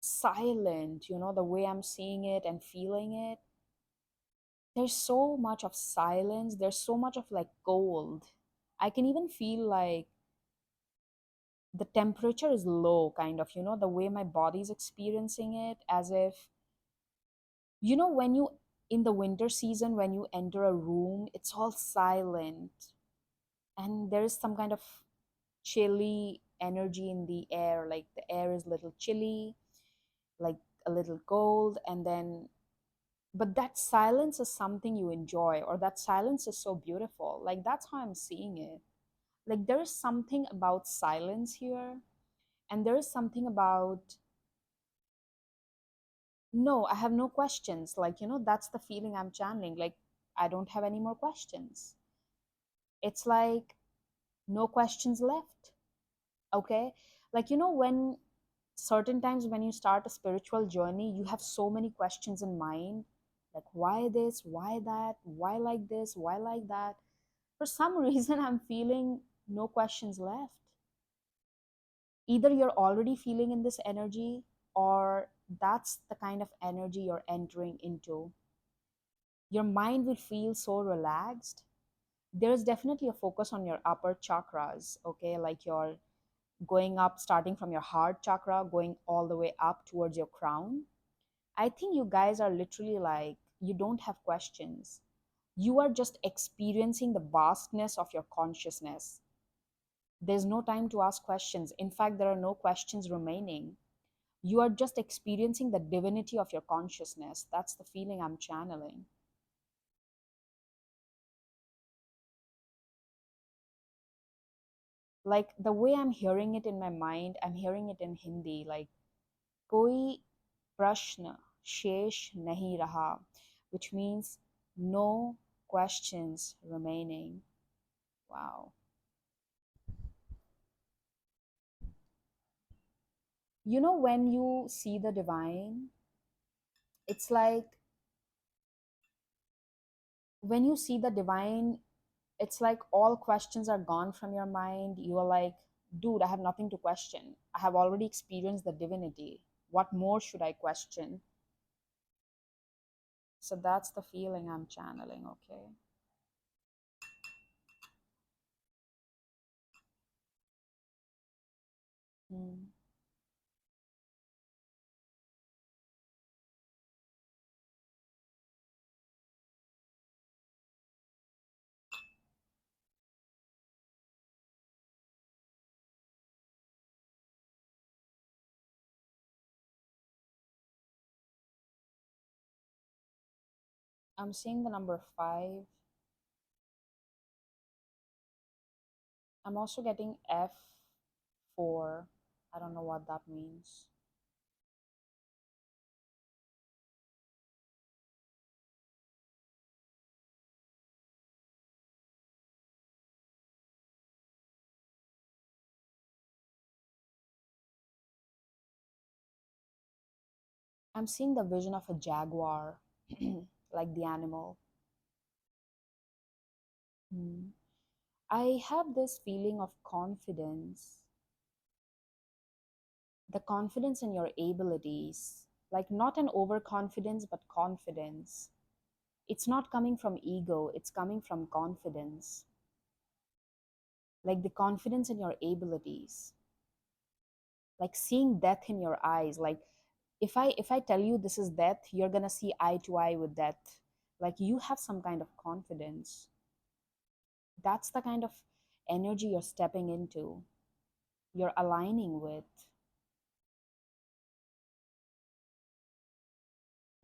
silent, the way I'm seeing it and feeling it. There's so much of silence, there's so much of like gold. I can even feel like the temperature is low, kind of, the way my body's experiencing it, as if, when you, in the winter season, when you enter a room, it's all silent, and there is some kind of chilly energy in the air, like the air is a little chilly, like a little cold, and then, but that silence is something you enjoy, or that silence is so beautiful. Like that's how I'm seeing it. Like there is something about silence here, and there is something about, no, I have no questions. Like, that's the feeling I'm channeling. Like I don't have any more questions. It's like no questions left. Okay. Like, when certain times when you start a spiritual journey, you have so many questions in mind. Like, why this? Why that? Why like this? Why like that? For some reason, I'm feeling no questions left. Either you're already feeling in this energy, or that's the kind of energy you're entering into. Your mind will feel so relaxed. There's definitely a focus on your upper chakras, okay? Like you're going up, starting from your heart chakra, going all the way up towards your crown. I think you guys are literally like, you don't have questions. You are just experiencing the vastness of your consciousness. There's no time to ask questions. In fact, there are no questions remaining. You are just experiencing the divinity of your consciousness. That's the feeling I'm channeling. Like the way I'm hearing it in my mind, I'm hearing it in Hindi, like koi prashna shesh nahi raha, which means no questions remaining. Wow. You know, when you see the divine, it's like when you see the divine, it's like all questions are gone from your mind. You are like, dude, I have nothing to question. I have already experienced the divinity. What more should I question? So that's the feeling I'm channeling, okay? Hmm. I'm seeing the number five. I'm also getting F4. I don't know what that means. I'm seeing the vision of a jaguar, like the animal. Hmm. I have this feeling of confidence, the confidence in your abilities, like not an overconfidence, but confidence. It's not coming from ego, it's coming from confidence, like the confidence in your abilities, like seeing death in your eyes. Like if I tell you this is death, you're gonna see eye to eye with death. Like you have some kind of confidence. That's the kind of energy you're stepping into, you're aligning with.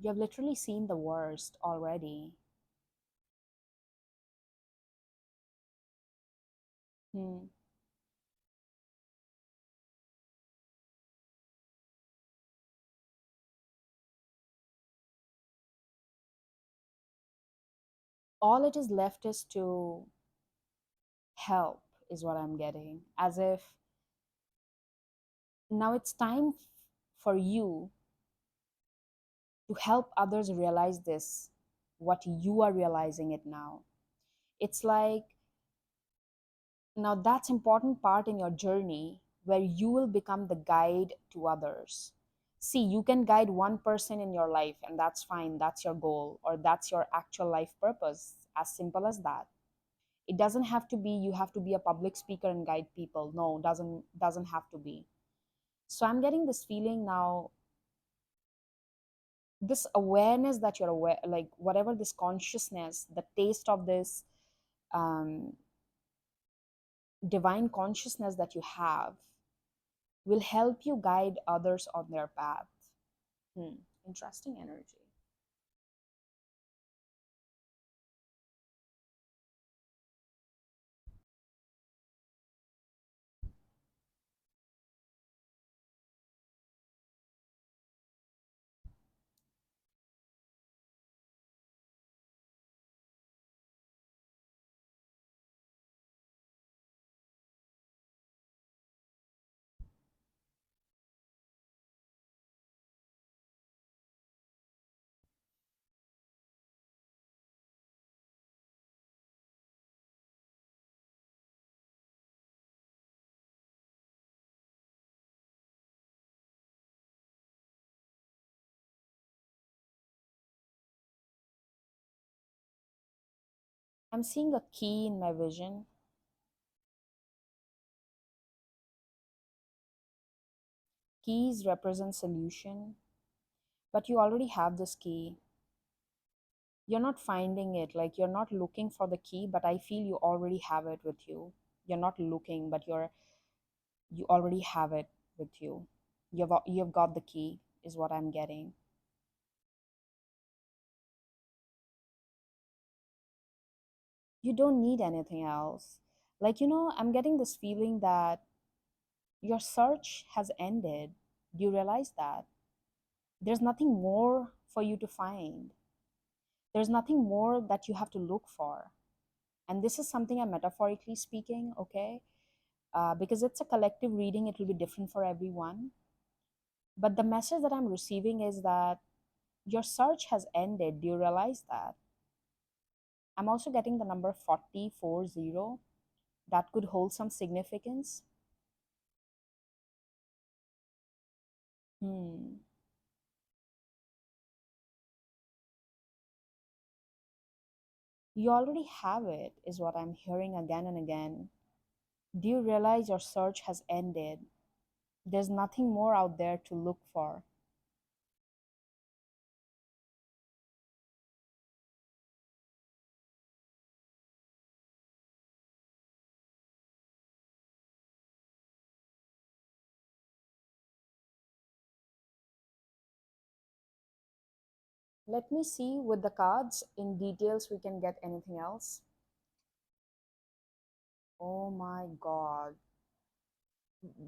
You have literally seen the worst already. Hmm. All it is left is to help, is what I'm getting. As if now it's time for you to help others realize this, what you are realizing it now. It's like now that's important part in your journey where you will become the guide to others. See, you can guide one person in your life and that's fine, that's your goal or that's your actual life purpose, as simple as that. It doesn't have to be you have to be a public speaker and guide people. No, doesn't have to be. So I'm getting this feeling now, this awareness that you're aware, like whatever this consciousness, the taste of this um, divine consciousness that you have will help you guide others on their path. Hmm. Interesting energy. I'm seeing a key in my vision. Keys represent solution, but you already have this key. You're not finding it, like you're not looking for the key, but I feel you already have it with you. You're not looking, but you already have it with you. You've got the key, is what I'm getting. You don't need anything else. Like, I'm getting this feeling that your search has ended. Do you realize that? There's nothing more for you to find. There's nothing more that you have to look for. And this is something I'm metaphorically speaking, okay? Because it's a collective reading, it will be different for everyone. But the message that I'm receiving is that your search has ended. Do you realize that? I'm also getting the number 4040. That could hold some significance. Hmm. You already have it, is what I'm hearing again and again. Do you realize your search has ended? There's nothing more out there to look for. Let me see with the cards in details we can get anything else. Oh my god.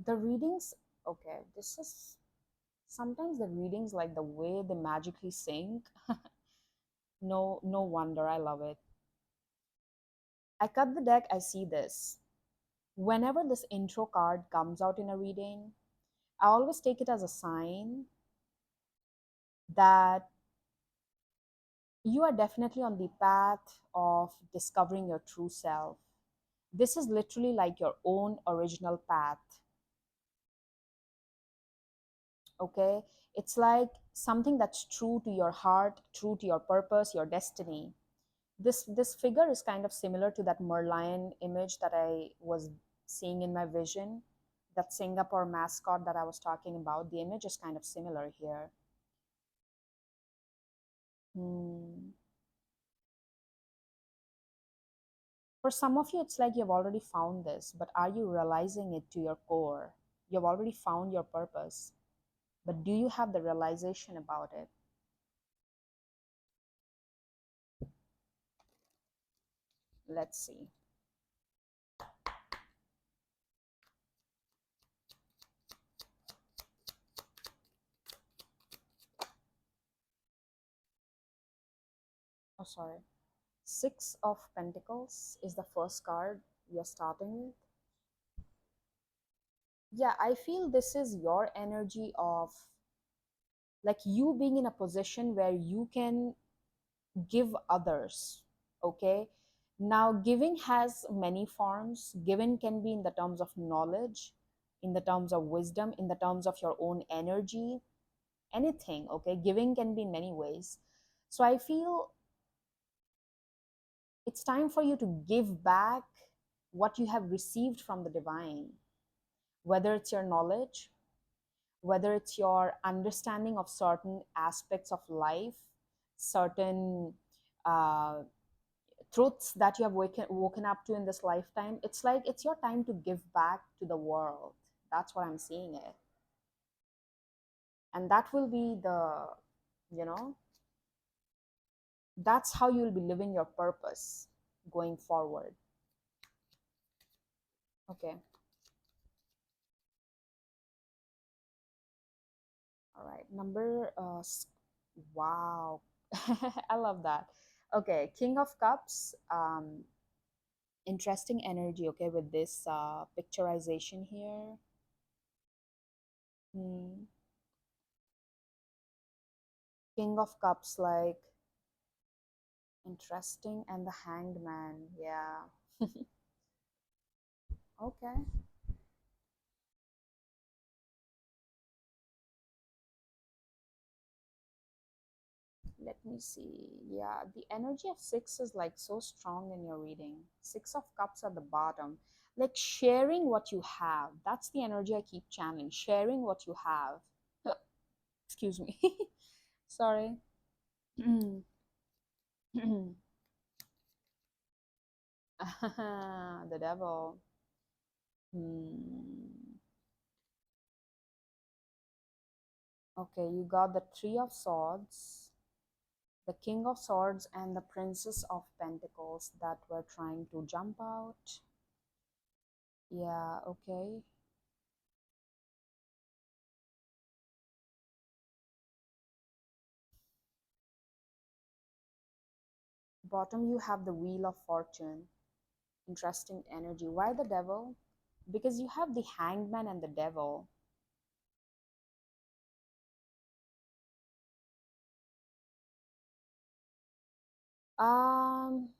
The readings, okay, this is sometimes the readings, like the way they magically sync. No wonder I love it. I cut the deck, I see this. Whenever this intro card comes out in a reading, I always take it as a sign that you are definitely on the path of discovering your true self. This is literally like your own original path, okay? It's like something that's true to your heart, true to your purpose, your destiny. This figure is kind of similar to that Merlion image that I was seeing in my vision, that Singapore mascot that I was talking about. The image is kind of similar here. Hmm. For some of you, it's like you've already found this, but are you realizing it to your core? You've already found your purpose, but do you have the realization about it? Let's see. Oh, sorry. Six of Pentacles is the first card we are starting with. Yeah, I feel this is your energy of like you being in a position where you can give others, okay? Now giving has many forms. Giving can be in the terms of knowledge, in the terms of wisdom, in the terms of your own energy, anything, okay? Giving can be in many ways. So I feel it's time for you to give back what you have received from the divine, whether it's your knowledge, whether it's your understanding of certain aspects of life, certain uh, truths that you have woken up to in this lifetime. It's like it's your time to give back to the world. That's what I'm seeing it. And that will be the, you know, that's how you'll be living your purpose going forward. Okay. All right. Wow. I love that. Okay. King of Cups. Interesting energy, okay, with this picturization here. Hmm. King of Cups, like interesting, and the Hanged Man. Yeah. Okay. Let me see. Yeah, the energy of six is like so strong in your reading. Six of cups at the bottom. Like sharing what you have. That's the energy I keep channeling. Sharing what you have. Excuse me. Sorry. The devil. Hmm. Okay, you got the Three of Swords, the King of Swords, and the Princess of Pentacles that were trying to jump out. Yeah, okay. Bottom, you have the Wheel of Fortune. Interesting energy. Why the devil? Because you have the Hangman and the devil. Um,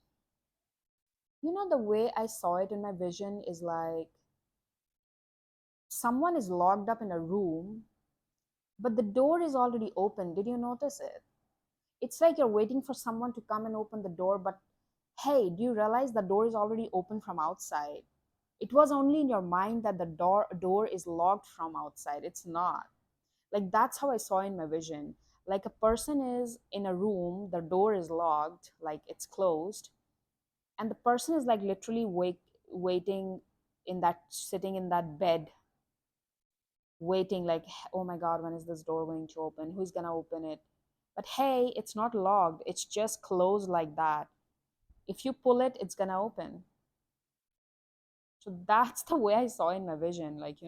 the way I saw it in my vision is like someone is locked up in a room, but the door is already open. Did you notice it? It's like you're waiting for someone to come and open the door, but hey, do you realize the door is already open from outside? It was only in your mind that the door is locked from outside. It's not. Like that's how I saw in my vision. Like a person is in a room, the door is locked, like it's closed, and the person is like literally waiting in that sitting in that bed, waiting like, oh my god, when is this door going to open? Who's gonna open it? But hey, it's not locked. It's just closed like that. If you pull it, it's gonna open. So that's the way I saw in my vision. Like,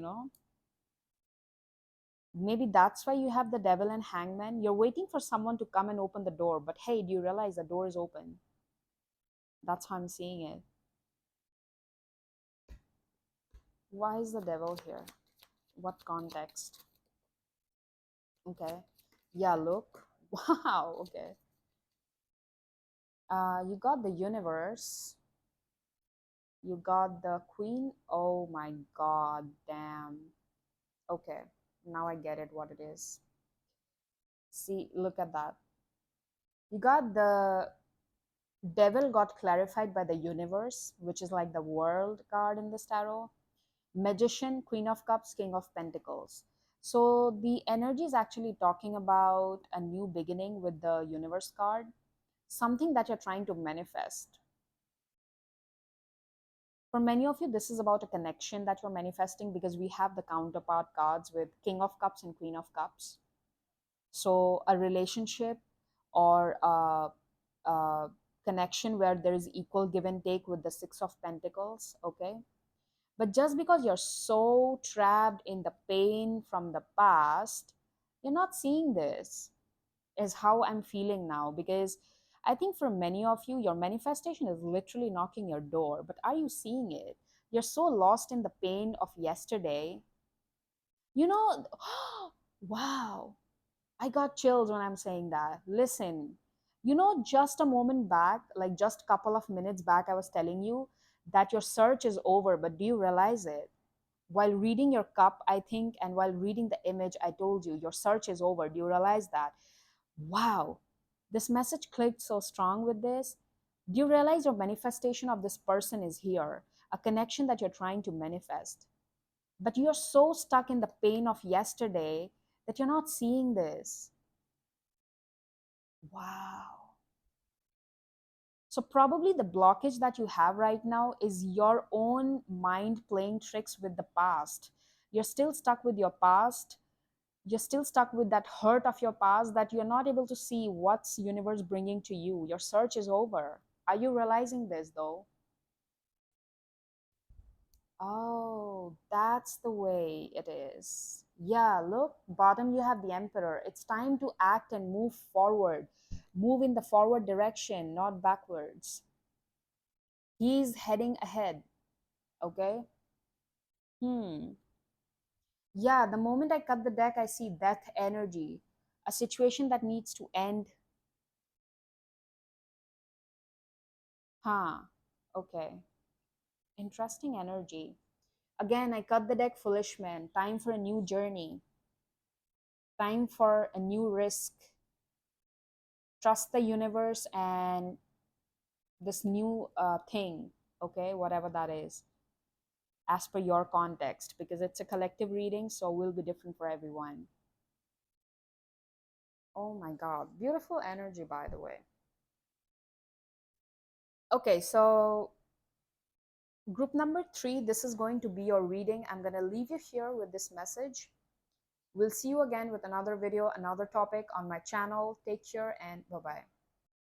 maybe that's why you have the devil and hangman. You're waiting for someone to come and open the door, but hey, do you realize the door is open? That's how I'm seeing it. Why is the devil here? What context? Okay. Yeah, look. Wow. Okay. You got the universe. You got the queen. Oh my god, damn. Okay. Now I get it what it is. See, look at that. You got the devil got clarified by the universe, which is like the world card in this tarot. Magician, Queen of Cups, King of Pentacles. So the energy is actually talking about a new beginning with the universe card, something that you're trying to manifest. For many of you, this is about a connection that you're manifesting because we have the counterpart cards with King of Cups and Queen of Cups. So a relationship or a connection where there is equal give and take with the Six of Pentacles, okay? But just because you're so trapped in the pain from the past, you're not seeing this, is how I'm feeling now. Because I think for many of you, your manifestation is literally knocking your door. But are you seeing it? You're so lost in the pain of yesterday. You know, wow, I got chills when I'm saying that. Listen, just a moment back, like just a couple of minutes back, I was telling you that your search is over, but do you realize it? While reading your cup, I think, and while reading the image, I told you your search is over. Do you realize that? Wow, this message clicked so strong with this. Do you realize your manifestation of this person is here? A connection that you're trying to manifest. But you're so stuck in the pain of yesterday that you're not seeing this. Wow. So, probably the blockage that you have right now is your own mind playing tricks with the past. You're still stuck with your past. You're still stuck with that hurt of your past that you're not able to see what's universe bringing to you. Your search is over. Are you realizing this though? Oh, that's the way it is. Yeah, look, bottom you have the emperor. It's time to act and move forward. Move in the forward direction, not backwards. He's heading ahead, okay? Hmm. Yeah, the moment I cut the deck, I see death energy, a situation that needs to end. Huh. Okay. Interesting energy. Again, I cut the deck, foolish man. Time for a new journey. Time for a new risk. Trust the universe and this new thing, okay, whatever that is, as per your context, because it's a collective reading, so will be different for everyone. Oh my God, beautiful energy, by the way. Okay, so group number 3, this is going to be your reading. I'm going to leave you here with this message. We'll see you again with another video, another topic on my channel. Take care and bye bye.